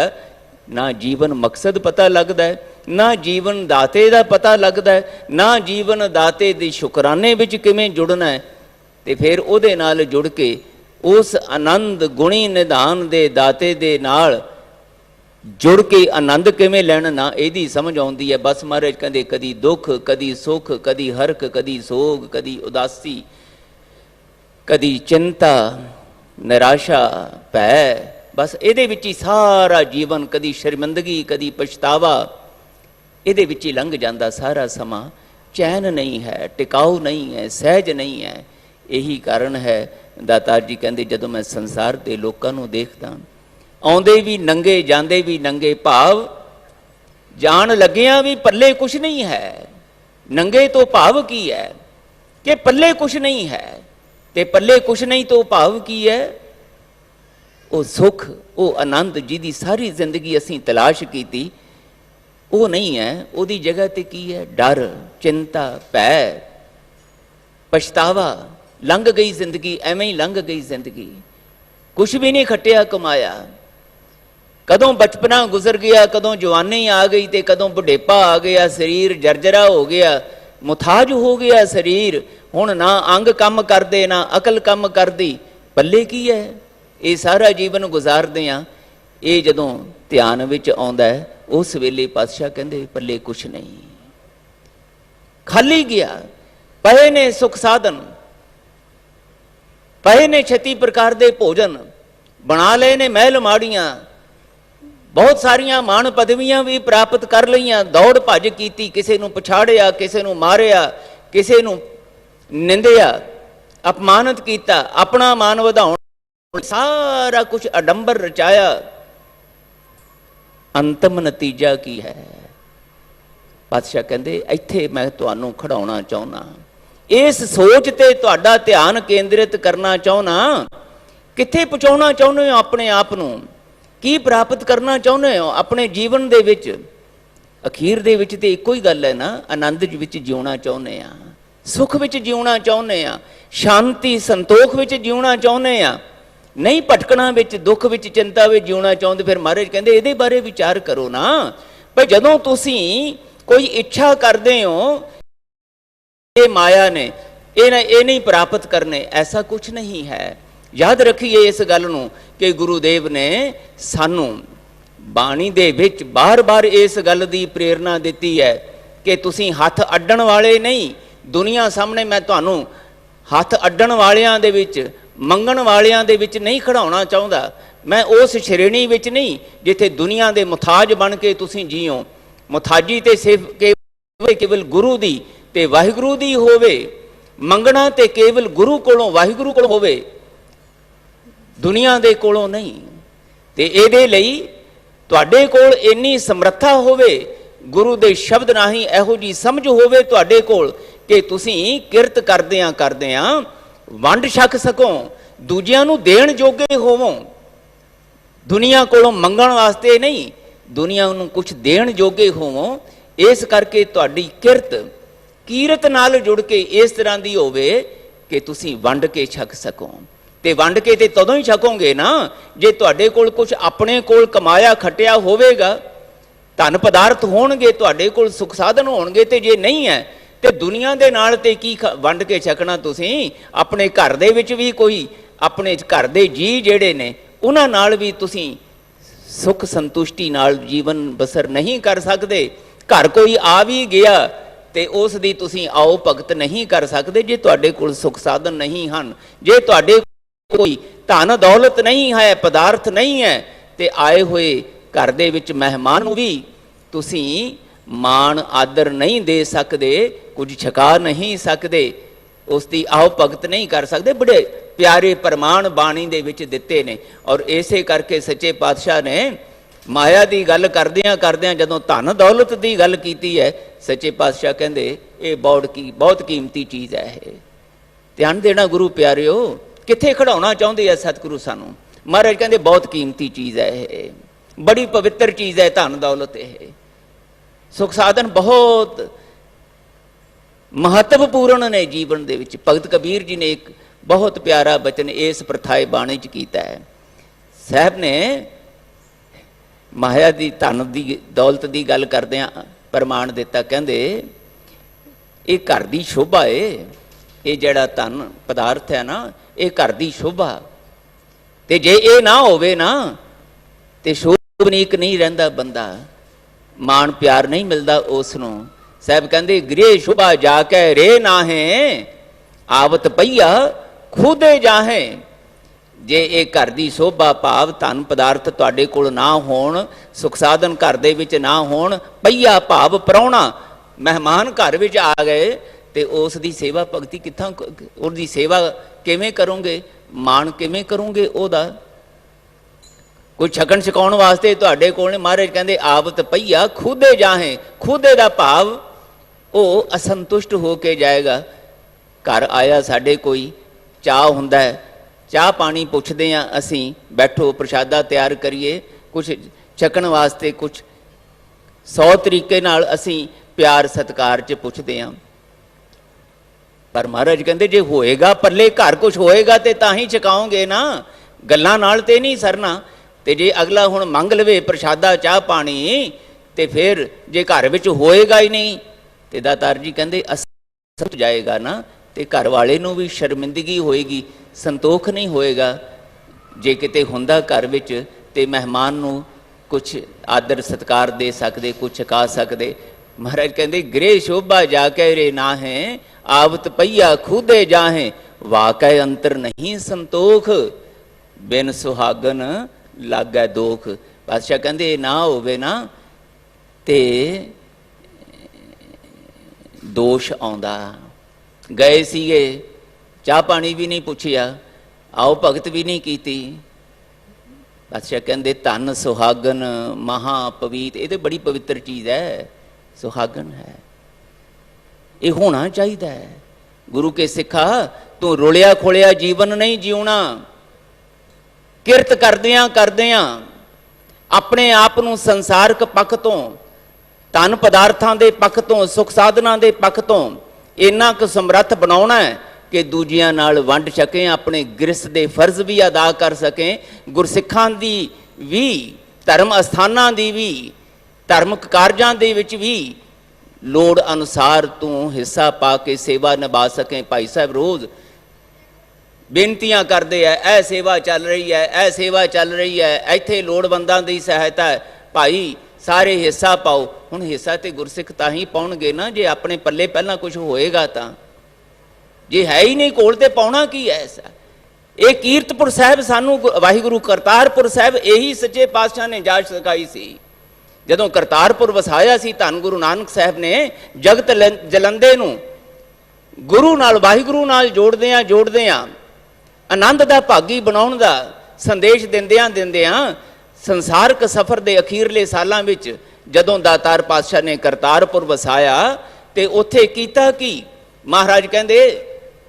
ना जीवन मकसद पता लगदा है, ना जीवन दाते दा पता लगदा है, ना जीवन दाते दे शुकराने विच किवें जुड़ना है, ते फिर उहदे नाल जुड़ के उस आनंद गुणी निधान दे दाते दे नाल जुड़ के आनंद किवें लैना, ना इहदी समझ आउंदी है। बस महाराज कहंदे कदी दुख कदी सुख, कदी हरख कदी सोग, कदी उदासी, कदी चिंता निराशा भै, बस इहदे विच ही सारा जीवन, कदी शर्मिंदगी कदी पछतावा, इहदे विच ही लंघ जांदा सारा समा। चैन नहीं है, टिकाऊ नहीं है, सहज नहीं है। यही कारण है दातार जी कहते जदों मैं संसार के लोगों को देखदा, आउंदे भी नंगे जांदे भी नंगे, भाव जान लगिया भी पल्ले कुछ नहीं है। नंगे तो भाव की है कि पल्ले कुछ नहीं है, ते पल्ले कुछ नहीं तो भाव की है, वो सुख वो आनंद जिहदी सारी जिंदगी असीं तलाश कीती वो नहीं है। उहदी जगह ते की है डर, चिंता, भै, पछतावा। लंघ गई जिंदगी, एवें ही लंघ गई जिंदगी, कुछ भी नहीं खटिया कमाया। कदों बचपना गुजर गया, कदों जवानी आ गई, तो कदों बुढ़ेपा आ गया, शरीर जर्जरा हो गया, मुथाज हो गया शरीर। हुण ना अंग काम करदे ना अकल काम करदी, पल्ले की है। ये सारा जीवन गुजारदे आ, ये जदों ध्यान विच आउंदा है उस वेले पातशाह कहंदे पल्ले कुछ नहीं, खाली गया। पए ने सुख साधन, पए ने छत्ती प्रकार दे भोजन, बना लए ने महल माड़ियां, बहुत सारिया मान पदवियां भी प्राप्त कर लईयां, दौड़ भज कीती, किसी नूं पछाड़िया, किसी नूं मारिया, किसी नूं निंदिया, अपमानित किया, अपना मान वधाउण, सारा कुछ अडंबर रचाया, ਅੰਤਮ ਨਤੀਜਾ ਕੀ ਹੈ। ਪਾਤਸ਼ਾਹ ਕਹਿੰਦੇ ਇੱਥੇ ਮੈਂ ਤੁਹਾਨੂੰ ਖੜਾਉਣਾ ਚਾਹੁੰਦਾ, ਇਸ ਸੋਚ ਤੇ ਤੁਹਾਡਾ ਧਿਆਨ ਕੇਂਦਰਿਤ ਕਰਨਾ ਚਾਹੁੰਦਾ। ਕਿੱਥੇ ਪਹੁੰਚਾਉਣਾ ਚਾਹੁੰਦੇ ਹੋ ਆਪਣੇ ਆਪ ਨੂੰ, ਕੀ ਪ੍ਰਾਪਤ ਕਰਨਾ ਚਾਹੁੰਦੇ ਹੋ ਆਪਣੇ ਜੀਵਨ ਦੇ ਵਿੱਚ। ਅਖੀਰ ਦੇ ਵਿੱਚ ਤੇ ਇੱਕੋ ਹੀ ਗੱਲ ਹੈ ਨਾ, ਆਨੰਦ ਵਿੱਚ ਜਿਉਣਾ ਚਾਹੁੰਦੇ ਆ, ਸੁੱਖ ਵਿੱਚ ਜਿਉਣਾ ਚਾਹੁੰਦੇ ਆ, ਸ਼ਾਂਤੀ ਸੰਤੋਖ ਵਿੱਚ ਜਿਉਣਾ ਚਾਹੁੰਦੇ ਆ, ਨਹੀਂ ਭਟਕਣਾ ਵਿੱਚ, ਦੁੱਖ ਵਿੱਚ, ਚਿੰਤਾ ਵਿੱਚ ਜਿਉਣਾ ਚਾਹੁੰਦੇ। ਫਿਰ ਮਹਾਰਾਜ ਕਹਿੰਦੇ ਇਹਦੇ ਬਾਰੇ ਵਿਚਾਰ ਕਰੋ ਨਾ। ਪਰ ਜਦੋਂ ਤੁਸੀਂ ਕੋਈ ਇੱਛਾ ਕਰਦੇ ਹੋ ਇਹ ਮਾਇਆ ਨੇ ਇਹ ਨਹੀਂ ਪ੍ਰਾਪਤ ਕਰਨੇ, ਐਸਾ ਕੁਝ ਨਹੀਂ ਹੈ। ਯਾਦ ਰੱਖੀਏ ਇਸ ਗੱਲ ਨੂੰ ਕਿ ਗੁਰੂਦੇਵ ਨੇ ਸਾਨੂੰ ਬਾਣੀ ਦੇ ਵਿੱਚ ਬਾਰ-ਬਾਰ ਇਸ ਗੱਲ ਦੀ ਪ੍ਰੇਰਨਾ ਦਿੱਤੀ ਹੈ ਕਿ ਤੁਸੀਂ ਹੱਥ ਅੱਡਣ ਵਾਲੇ ਨਹੀਂ। ਦੁਨੀਆ ਸਾਹਮਣੇ ਮੈਂ ਤੁਹਾਨੂੰ ਹੱਥ ਅੱਡਣ ਵਾਲਿਆਂ ਦੇ ਵਿੱਚ, ਮੰਗਣ ਵਾਲਿਆਂ ਦੇ ਵਿੱਚ ਨਹੀਂ ਖੜਾਉਣਾ ਚਾਹੁੰਦਾ। ਮੈਂ ਉਸ ਸ਼੍ਰੇਣੀ ਵਿੱਚ ਨਹੀਂ ਜਿੱਥੇ ਦੁਨੀਆ ਦੇ ਮੁਤਾਜ ਬਣ ਕੇ ਤੁਸੀਂ ਜੀਓ। ਮੁਤਾਜੀ ਤੇ ਸਿਰਫ ਕੇਵਲ ਗੁਰੂ ਦੀ ਤੇ ਵਾਹਿਗੁਰੂ ਦੀ ਹੋਵੇ, ਮੰਗਣਾ ਤੇ ਕੇਵਲ ਗੁਰੂ ਕੋਲੋਂ, ਵਾਹਿਗੁਰੂ ਕੋਲੋਂ ਹੋਵੇ, ਦੁਨੀਆ ਦੇ ਕੋਲੋਂ ਨਹੀਂ। ਤੇ ਇਹਦੇ ਲਈ ਤੁਹਾਡੇ ਕੋਲ ਇੰਨੀ ਸਮਰੱਥਾ ਹੋਵੇ, ਗੁਰੂ ਦੇ ਸ਼ਬਦ ਰਾਹੀਂ ਇਹੋ ਜਿਹੀ ਸਮਝ ਹੋਵੇ ਤੁਹਾਡੇ ਕੋਲ ਕਿ ਤੁਸੀਂ ਕਿਰਤ ਕਰਦਿਆਂ ਵੰਡ ਛਕ ਸਕੋ, ਦੂਜਿਆਂ ਨੂੰ ਦੇਣ ਜੋਗੇ ਹੋਵੋ। ਦੁਨੀਆ ਕੋਲੋਂ ਮੰਗਣ ਵਾਸਤੇ ਨਹੀਂ, ਦੁਨੀਆ ਨੂੰ ਕੁਝ ਦੇਣ ਜੋਗੇ ਹੋਵੋ। ਇਸ ਕਰਕੇ ਤੁਹਾਡੀ ਕੀਰਤ ਨਾਲ ਜੁੜ ਕੇ ਇਸ ਤਰ੍ਹਾਂ ਦੀ ਹੋਵੇ ਕਿ ਤੁਸੀਂ ਵੰਡ ਕੇ ਛਕ ਸਕੋ। ਤੇ ਵੰਡ ਕੇ ਤੇ ਤਦੋਂ ਹੀ ਛਕੋਗੇ ਨਾ ਜੇ ਤੁਹਾਡੇ ਕੋਲ ਕੁਝ ਆਪਣੇ ਕੋਲ ਕਮਾਇਆ ਖੱਟਿਆ ਹੋਵੇਗਾ, ਧਨ ਪਦਾਰਥ ਹੋਣਗੇ, ਤੁਹਾਡੇ ਕੋਲ ਸੁਖ ਸਾਧਨ ਹੋਣਗੇ। ਤੇ ਜੇ ਨਹੀਂ ਹੈ ਤੇ ਦੁਨੀਆ ਦੇ ਨਾਲ ਤੇ ਕੀ ਵੰਡ ਕੇ ਛਕਣਾ। ਤੁਸੀਂ ਆਪਣੇ ਘਰ ਦੇ ਵਿੱਚ ਵੀ ਕੋਈ ਆਪਣੇ ਘਰ ਦੇ ਜੀ ਜਿਹੜੇ ਨੇ ਉਹਨਾਂ ਨਾਲ ਵੀ ਤੁਸੀਂ ਸੁਖ ਸੰਤੁਸ਼ਟੀ ਨਾਲ ਜੀਵਨ ਬਸਰ ਨਹੀਂ ਕਰ ਸਕਦੇ। ਘਰ ਕੋਈ ਆ ਵੀ ਗਿਆ ਤੇ ਉਸ ਦੀ ਤੁਸੀਂ ਆਓ ਭਗਤ ਨਹੀਂ ਕਰ ਸਕਦੇ ਜੇ ਤੁਹਾਡੇ ਕੋਲ ਸੁਖ ਸਾਧਨ ਨਹੀਂ ਹਨ, ਜੇ ਤੁਹਾਡੇ ਕੋਈ ਧਨ ਦੌਲਤ ਨਹੀਂ ਹੈ, ਪਦਾਰਥ ਨਹੀਂ ਹੈ। ਤੇ ਆਏ ਹੋਏ ਘਰ ਦੇ ਵਿੱਚ ਮਹਿਮਾਨ ਨੂੰ ਵੀ ਤੁਸੀਂ ਮਾਣ ਆਦਰ ਨਹੀਂ ਦੇ ਸਕਦੇ, ਕੁਝ ਛਕਾ ਨਹੀਂ ਸਕਦੇ, ਉਸ ਦੀ ਆਓ ਭਗਤ ਨਹੀਂ ਕਰ ਸਕਦੇ। ਬੜੇ ਪਿਆਰੇ ਪ੍ਰਮਾਣ ਬਾਣੀ ਦੇ ਵਿੱਚ ਦਿੱਤੇ ਨੇ। ਔਰ ਇਸੇ ਕਰਕੇ ਸੱਚੇ ਪਾਤਸ਼ਾਹ ਨੇ ਮਾਇਆ ਦੀ ਗੱਲ ਕਰਦਿਆਂ ਜਦੋਂ ਧਨ ਦੌਲਤ ਦੀ ਗੱਲ ਕੀਤੀ ਹੈ, ਸੱਚੇ ਪਾਤਸ਼ਾਹ ਕਹਿੰਦੇ ਇਹ ਬਹੁਤ ਕੀਮਤੀ ਚੀਜ਼ ਹੈ। ਇਹ ਧਿਆਨ ਦੇਣਾ ਗੁਰੂ ਪਿਆਰਿਓ, ਕਿੱਥੇ ਖੜਾਉਣਾ ਚਾਹੁੰਦੇ ਆ ਸਤਿਗੁਰੂ ਸਾਨੂੰ। ਮਹਾਰਾਜ ਕਹਿੰਦੇ ਬਹੁਤ ਕੀਮਤੀ ਚੀਜ਼ ਹੈ ਇਹ, ਬੜੀ ਪਵਿੱਤਰ ਚੀਜ਼ ਹੈ ਧਨ ਦੌਲਤ। ਇਹ ਸੁਖ ਸਾਧਨ ਬਹੁਤ ਮਹੱਤਵਪੂਰਨ ਨੇ ਜੀਵਨ ਦੇ ਵਿੱਚ। ਭਗਤ ਕਬੀਰ ਜੀ ਨੇ ਇੱਕ ਬਹੁਤ ਪਿਆਰਾ ਬਚਨ ਇਸ ਪ੍ਰਥਾਏ ਬਾਣੀ 'ਚ ਕੀਤਾ ਹੈ। ਸਾਹਿਬ ਨੇ ਮਾਇਆ ਦੀ ਧਨ ਦੀ ਦੌਲਤ ਦੀ ਗੱਲ ਕਰਦਿਆਂ ਪ੍ਰਮਾਣ ਦਿੱਤਾ। ਕਹਿੰਦੇ ਇਹ ਘਰ ਦੀ ਸ਼ੋਭਾ ਏ, ਇਹ ਜਿਹੜਾ ਧਨ ਪਦਾਰਥ ਹੈ ਨਾ, ਇਹ ਘਰ ਦੀ ਸ਼ੋਭਾ। ਤੇ ਜੇ ਇਹ ਨਾ ਹੋਵੇ ਨਾ ਤੇ ਸ਼ੋਭਨੀਕ ਨਹੀਂ ਰਹਿੰਦਾ ਬੰਦਾ, ਮਾਣ ਪਿਆਰ ਨਹੀਂ ਮਿਲਦਾ ਉਸ ਨੂੰ। ਸਾਹਿਬ ਕਹਿੰਦੇ ਗ੍ਰਹਿ ਸ਼ੋਭਾ ਜਾ ਕੇ ਰੇ ਨਾਹੇ, ਆਵਤ ਪਈਆ ਖੁਦੇ ਜਾਹੇ। ਜੇ ਇਹ ਘਰ ਦੀ ਸ਼ੋਭਾ ਭਾਵ ਧਨ ਪਦਾਰਥ ਤੁਹਾਡੇ ਕੋਲ ਨਾ ਹੋਣ, ਸੁਖ ਸਾਧਨ ਘਰ ਦੇ ਵਿੱਚ ਨਾ ਹੋਣ, ਪਈਆ ਭਾਵ ਪ੍ਰਾਹੁਣਾ ਮਹਿਮਾਨ ਘਰ ਵਿੱਚ ਆ ਗਏ ਤੇ ਉਸ ਦੀ ਸੇਵਾ ਭਗਤੀ ਕਿੱਥੋਂ, ਉਹਦੀ ਸੇਵਾ ਕਿਵੇਂ ਕਰੋਗੇ, ਮਾਣ ਕਿਵੇਂ ਕਰੋਗੇ ਉਹਦਾ। ਕੋਈ ਛਕਣ ਛਕਾਉਣ ਵਾਸਤੇ ਤੁਹਾਡੇ ਕੋਲ ਨੇ। ਮਹਾਰਾਜ ਕਹਿੰਦੇ ਆਵਤ ਪਈਆ ਖੁਦੇ ਜਾਹੇ। ਖੁਦੇ ਦਾ ਭਾਵ ਉਹ ਅਸੰਤੁਸ਼ਟ ਹੋ ਕੇ ਜਾਏਗਾ। ਘਰ ਆਇਆ ਸਾਡੇ ਕੋਈ, ਚਾਹ ਹੁੰਦਾ ਹੈ, ਚਾਹ ਪਾਣੀ ਪੁੱਛਦੇ ਹਾਂ ਅਸੀਂ, ਬੈਠੋ ਪ੍ਰਸ਼ਾਦਾ ਤਿਆਰ ਕਰੀਏ, ਕੁਛ ਛਕਣ ਵਾਸਤੇ ਕੁਛ 100 ਤਰੀਕੇ ਨਾਲ ਅਸੀਂ ਪਿਆਰ ਸਤਿਕਾਰ 'ਚ ਪੁੱਛਦੇ ਹਾਂ। ਪਰ ਮਹਾਰਾਜ ਕਹਿੰਦੇ ਜੇ ਹੋਏਗਾ ਪੱਲੇ ਘਰ ਕੁਛ ਹੋਏਗਾ ਤੇ ਤਾਂ ਹੀ ਛਕਾਓਗੇ ਨਾ, ਗੱਲਾਂ ਨਾਲ ਤੇ ਨਹੀਂ ਸਰਨਾ। ਤੇ ਜੇ ਅਗਲਾ ਹੁਣ ਮੰਗ ਲਵੇ ਪ੍ਰਸ਼ਾਦਾ ਚਾਹ ਪਾਣੀ ਤੇ ਫਿਰ ਜੇ ਘਰ ਵਿੱਚ ਹੋਏਗਾ ਹੀ ਨਹੀਂ ਤੇ ਦਾਤਾਰ ਜੀ ਕਹਿੰਦੇ ਅਸਤ ਜਾਏਗਾ ਨਾ, ਤੇ ਘਰ ਵਾਲੇ ਨੂੰ ਵੀ ਸ਼ਰਮਿੰਦਗੀ ਹੋਏਗੀ, ਸੰਤੋਖ ਨਹੀਂ ਹੋਏਗਾ। ਜੇ ਕਿਤੇ ਹੁੰਦਾ ਘਰ ਵਿੱਚ ਤੇ ਮਹਿਮਾਨ ਨੂੰ ਕੁਛ ਆਦਰ ਸਤਿਕਾਰ ਦੇ ਸਕਦੇ, ਕੁਛ ਛਕਾ ਸਕਦੇ। ਮਹਾਰਾਜ ਕਹਿੰਦੇ ਗ੍ਰਹਿ ਸ਼ੋਭਾ ਜਾ ਕੇ ਰੇ ਨਾਹੇ, ਆਵਤ ਪਈਆ ਖੁਦੇ ਜਾਹੇ, ਵਾਕੈ ਅੰਤਰ ਨਹੀਂ ਸੰਤੋਖ, ਬਿਨ ਸੁਹਾਗਨ ਲਾਗੈ ਦੋਖ। ਪਾਤਸ਼ਾਹ ਕਹਿੰਦੇ ਇਹ ਨਾ ਹੋਵੇ ਨਾ ਤੇ ਦੋਸ਼ ਆਉਂਦਾ। ਗਏ ਸੀਗੇ, ਚਾਹ ਪਾਣੀ ਵੀ ਨਹੀਂ ਪੁੱਛਿਆ, ਆਓ ਭਗਤ ਵੀ ਨਹੀਂ ਕੀਤੀ, ਪਾਤਸ਼ਾਹ ਕਹਿੰਦੇ ਧਨ ਸੁਹਾਗਨ ਮਹਾ ਪਵੀਤ, ਇਹ ਤੇ ਬੜੀ ਪਵਿੱਤਰ ਚੀਜ਼ ਹੈ, ਸੁਹਾਗਨ ਹੈ, ਇਹ ਹੋਣਾ ਚਾਹੀਦਾ ਹੈ। ਗੁਰੂ ਕੇ ਸਿੱਖਾ ਤੂੰ ਰੁਲਿਆ ਖੋਲਿਆ ਜੀਵਨ ਨਹੀਂ ਜਿਉਣਾ, ਕਿਰਤ ਕਰਦਿਆਂ ਕਰਦਿਆਂ ਆਪਣੇ ਆਪ ਨੂੰ ਸੰਸਾਰਕ ਪੱਖ ਤੋਂ, ਧਨ ਪਦਾਰਥਾਂ ਦੇ ਪੱਖ ਤੋਂ, ਸੁਖ ਸਾਧਨਾਂ ਦੇ ਪੱਖ ਤੋਂ ਇੰਨਾ ਕੁ ਸਮਰੱਥ ਬਣਾਉਣਾ ਹੈ ਕਿ ਦੂਜਿਆਂ ਨਾਲ ਵੰਡ ਸਕੇ, ਆਪਣੇ ਗ੍ਰਸਥ ਦੇ ਫਰਜ਼ ਵੀ ਅਦਾ ਕਰ ਸਕੇ, ਗੁਰਸਿੱਖਾਂ ਦੀ ਵੀ, ਧਰਮ ਅਸਥਾਨਾਂ ਦੀ ਵੀ, ਧਾਰਮਿਕ ਕਾਰਜਾਂ ਦੇ ਵਿੱਚ ਵੀ ਲੋੜ ਅਨੁਸਾਰ ਤੂੰ ਹਿੱਸਾ ਪਾ ਕੇ ਸੇਵਾ ਨਿਭਾ ਸਕੇ। ਭਾਈ ਸਾਹਿਬ ਰੋਜ਼ ਬੇਨਤੀਆਂ ਕਰਦੇ ਐ, ਇਹ ਸੇਵਾ ਚੱਲ ਰਹੀ ਹੈ, ਇਹ ਸੇਵਾ ਚੱਲ ਰਹੀ ਹੈ, ਇੱਥੇ ਲੋੜਵੰਦਾਂ ਦੀ ਸਹਾਇਤਾ ਹੈ, ਭਾਈ ਸਾਰੇ ਹਿੱਸਾ ਪਾਓ। ਹੁਣ ਹਿੱਸਾ ਤੇ ਗੁਰਸਿੱਖ ਤਾਂ ਹੀ ਪਾਉਣਗੇ ਨਾ ਜੇ ਆਪਣੇ ਪੱਲੇ ਪਹਿਲਾਂ ਕੁਝ ਹੋਏਗਾ ਤਾਂ, ਜੇ ਹੈ ਹੀ ਨਹੀਂ ਕੋਲ ਤੇ ਪਾਉਣਾ ਕੀ ਹੈ ਐਸਾ। ਇਹ ਕੀਰਤਪੁਰ ਸਾਹਿਬ ਸਾਨੂੰ ਵਾਹਿਗੁਰੂ ਕਰਤਾਰਪੁਰ ਸਾਹਿਬ ਇਹੀ ਸੱਚੇ ਪਾਤਸ਼ਾਹ ਨੇ ਜਾਚ ਸਿਖਾਈ ਸੀ। ਜਦੋਂ ਕਰਤਾਰਪੁਰ ਵਸਾਇਆ ਸੀ ਧੰਨ ਗੁਰੂ ਨਾਨਕ ਸਾਹਿਬ ਨੇ ਜਗਤ ਜਲੰਦੇ ਨੂੰ ਗੁਰੂ ਨਾਲ, ਵਾਹਿਗੁਰੂ ਨਾਲ ਜੋੜਦਿਆਂ ਆਨੰਦ ਦਾ ਭਾਗੀ ਬਣਾਉਣ ਦਾ ਸੰਦੇਸ਼ ਦਿੰਦਿਆਂ ਸੰਸਾਰਕ ਸਫ਼ਰ ਦੇ ਅਖੀਰਲੇ ਸਾਲਾਂ ਵਿੱਚ ਜਦੋਂ ਦਾਤਾਰ ਪਾਤਸ਼ਾਹ ਨੇ ਕਰਤਾਰਪੁਰ ਵਸਾਇਆ ਤੇ ਉੱਥੇ ਕੀਤਾ ਕੀ, ਮਹਾਰਾਜ ਕਹਿੰਦੇ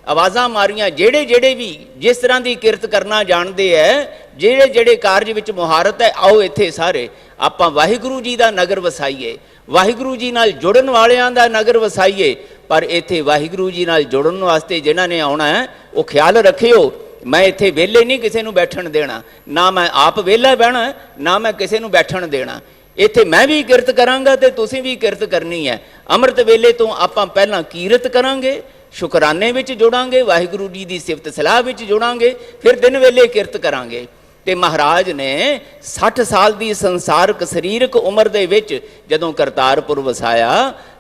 ਆਵਾਜ਼ਾਂ ਮਾਰੀਆਂ, ਜਿਹੜੇ ਵੀ ਜਿਸ ਤਰ੍ਹਾਂ ਦੀ ਕਿਰਤ ਕਰਨਾ ਜਾਣਦੇ ਹੈ, ਜਿਹੜੇ ਕਾਰਜ ਵਿੱਚ ਮੁਹਾਰਤ ਹੈ, ਆਓ ਇੱਥੇ ਸਾਰੇ ਆਪਾਂ ਵਾਹਿਗੁਰੂ ਜੀ ਦਾ ਨਗਰ ਵਸਾਈਏ, ਵਾਹਿਗੁਰੂ ਜੀ ਨਾਲ ਜੁੜਨ ਵਾਲਿਆਂ ਦਾ ਨਗਰ ਵਸਾਈਏ। ਪਰ ਇੱਥੇ ਵਾਹਿਗੁਰੂ ਜੀ ਨਾਲ ਜੁੜਨ ਵਾਸਤੇ ਜਿਨ੍ਹਾਂ ਨੇ ਆਉਣਾ ਹੈ ਉਹ ਖਿਆਲ ਰੱਖਿਓ, ਮੈਂ ਇੱਥੇ ਵਿਹਲੇ ਨਹੀਂ ਕਿਸੇ ਨੂੰ ਬੈਠਣ ਦੇਣਾ, ਨਾ ਮੈਂ ਆਪ ਵਿਹਲਾ ਬਹਿਣਾ, ਨਾ ਮੈਂ ਕਿਸੇ ਨੂੰ ਬੈਠਣ ਦੇਣਾ। ਇੱਥੇ ਮੈਂ ਵੀ ਕਿਰਤ ਕਰਾਂਗਾ ਤੇ ਤੁਸੀਂ ਵੀ ਕਿਰਤ ਕਰਨੀ ਹੈ। ਅੰਮ੍ਰਿਤ ਵੇਲੇ ਤੋਂ ਆਪਾਂ ਪਹਿਲਾਂ ਕੀਰਤ ਕਰਾਂਗੇ, ਸ਼ੁਕਰਾਨੇ ਵਿੱਚ ਜੁੜਾਂਗੇ, ਵਾਹਿਗੁਰੂ ਜੀ ਦੀ ਸਿਫਤ ਸਲਾਹ ਵਿੱਚ ਜੁੜਾਂਗੇ, ਫਿਰ ਦਿਨ ਵੇਲੇ ਕਿਰਤ ਕਰਾਂਗੇ। ਤੇ ਮਹਾਰਾਜ ਨੇ 60 ਸਾਲ ਦੀ ਸੰਸਾਰਕ ਸਰੀਰਕ ਉਮਰ ਦੇ ਵਿੱਚ ਜਦੋਂ ਕਰਤਾਰਪੁਰ ਵਸਾਇਆ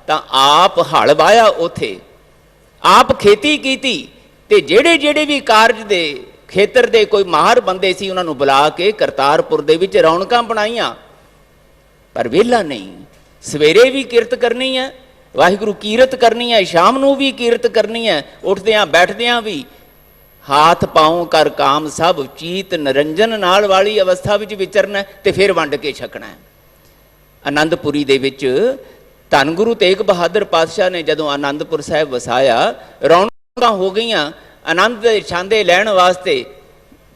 ਤਾਂ ਆਪ ਹਲ ਵਾਹਿਆ, ਉੱਥੇ ਆਪ ਖੇਤੀ ਕੀਤੀ, ਤੇ ਜਿਹੜੇ ਵੀ ਕਾਰਜ ਦੇ ਖੇਤਰ ਦੇ ਕੋਈ ਮਾਹਰ ਬੰਦੇ ਸੀ ਉਹਨਾਂ ਨੂੰ ਬੁਲਾ ਕੇ ਕਰਤਾਰਪੁਰ ਦੇ ਵਿੱਚ ਰੌਣਕਾਂ ਬਣਾਈਆਂ। ਪਰ ਵਿਹਲਾ ਨਹੀਂ, ਸਵੇਰੇ ਵੀ ਕਿਰਤ ਕਰਨੀ ਹੈ, ਵਾਹਿਗੁਰੂ ਕੀਰਤ ਕਰਨੀ ਹੈ, ਸ਼ਾਮ ਨੂੰ ਵੀ ਕੀਰਤ ਕਰਨੀ ਹੈ, ਉੱਠਦਿਆਂ ਬੈਠਦਿਆਂ ਵੀ ਹਾਥ ਪਾਉ ਕਰ ਕਾਮ ਸਭ ਚੀਤ ਨਰੰਜਨ ਨਾਲ ਵਾਲੀ ਅਵਸਥਾ ਵਿੱਚ ਵਿਚਰਨਾ ਤੇ ਫਿਰ ਵੰਡ ਕੇ ਛਕਣਾ। ਆਨੰਦਪੁਰੀ ਦੇ ਵਿੱਚ ਧੰਨ ਗੁਰੂ ਤੇਗ ਬਹਾਦਰ ਪਾਤਸ਼ਾਹ ਨੇ ਜਦੋਂ ਆਨੰਦਪੁਰ ਸਾਹਿਬ ਵਸਾਇਆ, ਰੌਣਕਾਂ ਹੋ ਗਈਆਂ। ਆਨੰਦ ਦੇ ਛਾਂਦੇ ਲੈਣ ਵਾਸਤੇ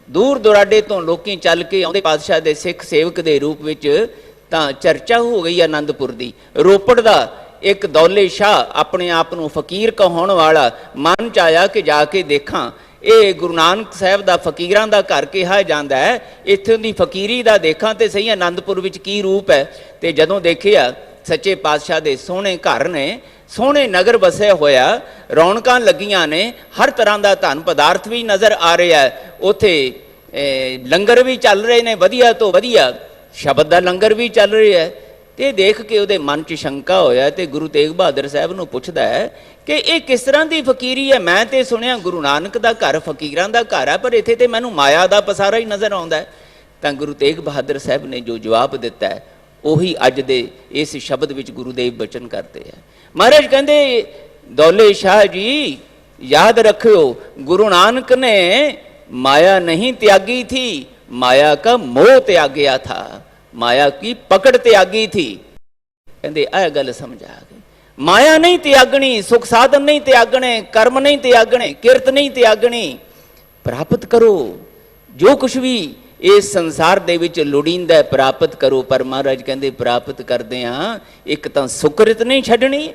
ਦੂਰ ਦੁਰਾਡੇ ਤੋਂ ਲੋਕੀ ਚੱਲ ਕੇ ਆਉਂਦੇ ਪਾਤਸ਼ਾਹ ਦੇ ਸਿੱਖ ਸੇਵਕ ਦੇ ਰੂਪ ਵਿੱਚ। ਤਾਂ ਚਰਚਾ ਹੋ ਗਈ ਆਨੰਦਪੁਰ ਦੀ। ਰੋਪੜ ਦਾ ਇੱਕ ਦੌਲੇ ਸ਼ਾਹ ਆਪਣੇ ਆਪ ਨੂੰ ਫਕੀਰ ਕਹਾਉਣ ਵਾਲਾ ਮਨ ਚ ਆਇਆ ਕਿ ਜਾ ਕੇ ਦੇਖਾਂ ਇਹ ਗੁਰੂ ਨਾਨਕ ਸਾਹਿਬ ਦਾ ਫਕੀਰਾਂ ਦਾ ਘਰ ਕਿਹਾ ਜਾਂਦਾ ਹੈ, ਇੱਥੋਂ ਦੀ ਫਕੀਰੀ ਦਾ ਦੇਖਾਂ ਤੇ ਸਹੀ ਆਨੰਦਪੁਰ ਵਿੱਚ ਕੀ ਰੂਪ ਹੈ। ਤੇ ਜਦੋਂ ਦੇਖਿਆ ਸੱਚੇ ਪਾਤਸ਼ਾਹ ਦੇ ਸੋਹਣੇ ਘਰ ਨੇ, ਸੋਹਣੇ ਨਗਰ ਵਸਿਆ ਹੋਇਆ, ਰੌਣਕਾਂ ਲੱਗੀਆਂ ਨੇ, ਹਰ ਤਰ੍ਹਾਂ ਦਾ ਧਨ ਪਦਾਰਥ ਵੀ ਨਜ਼ਰ ਆ ਰਿਹਾ ਹੈ, ਉੱਥੇ ਲੰਗਰ ਵੀ ਚੱਲ ਰਹੇ ਨੇ, ਵਧੀਆ ਤੋਂ ਵਧੀਆ ਸ਼ਬਦ ਦਾ ਲੰਗਰ ਵੀ ਚੱਲ ਰਿਹਾ ਹੈ। ਤੇ ਦੇਖ ਕੇ ਉਹਦੇ ਮਨ 'ਚ ਸ਼ੰਕਾ ਹੋਇਆ ਤੇ ਗੁਰੂ ਤੇਗ ਬਹਾਦਰ ਸਾਹਿਬ ਨੂੰ ਪੁੱਛਦਾ ਹੈ ਕਿ ਇਹ ਕਿਸ ਤਰ੍ਹਾਂ ਦੀ ਫਕੀਰੀ ਹੈ। ਮੈਂ ਤੇ ਸੁਣਿਆ ਗੁਰੂ ਨਾਨਕ ਦਾ ਘਰ ਫਕੀਰਾਂ ਦਾ ਘਰ ਹੈ, ਪਰ ਇੱਥੇ ਤੇ ਮੈਨੂੰ ਮਾਇਆ ਦਾ ਪਸਾਰਾ ਹੀ ਨਜ਼ਰ ਆਉਂਦਾ ਹੈ। ਤਾਂ ਗੁਰੂ ਤੇਗ ਬਹਾਦਰ ਸਾਹਿਬ ਨੇ ਜੋ ਜਵਾਬ ਦਿੱਤਾ ਹੈ ਉਹੀ ਅੱਜ ਦੇ ਇਸ ਸ਼ਬਦ ਵਿੱਚ ਗੁਰੂਦੇਵ ਬਚਨ ਕਰਦੇ ਹੈ। ਮਹਾਰਾਜ ਕਹਿੰਦੇ ਦੌਲੇ ਸ਼ਾਹ ਜੀ ਯਾਦ ਰੱਖਿਓ, ਗੁਰੂ ਨਾਨਕ ਨੇ माया नहीं त्यागी थी, माया का मोह त्यागया था, माया की पकड़ त्यागी थी। कहते यह गल समझ आ गई, माया नहीं त्यागनी, सुख साधन नहीं त्यागने, कर्म नहीं त्यागने, किरत नहीं त्यागनी, प्राप्त करो जो कुछ भी इस संसार दे विच लोड़ींदा प्राप्त करो। पर महाराज कहते प्राप्त करदे हां एक तां सुकृत नहीं छड्डनी,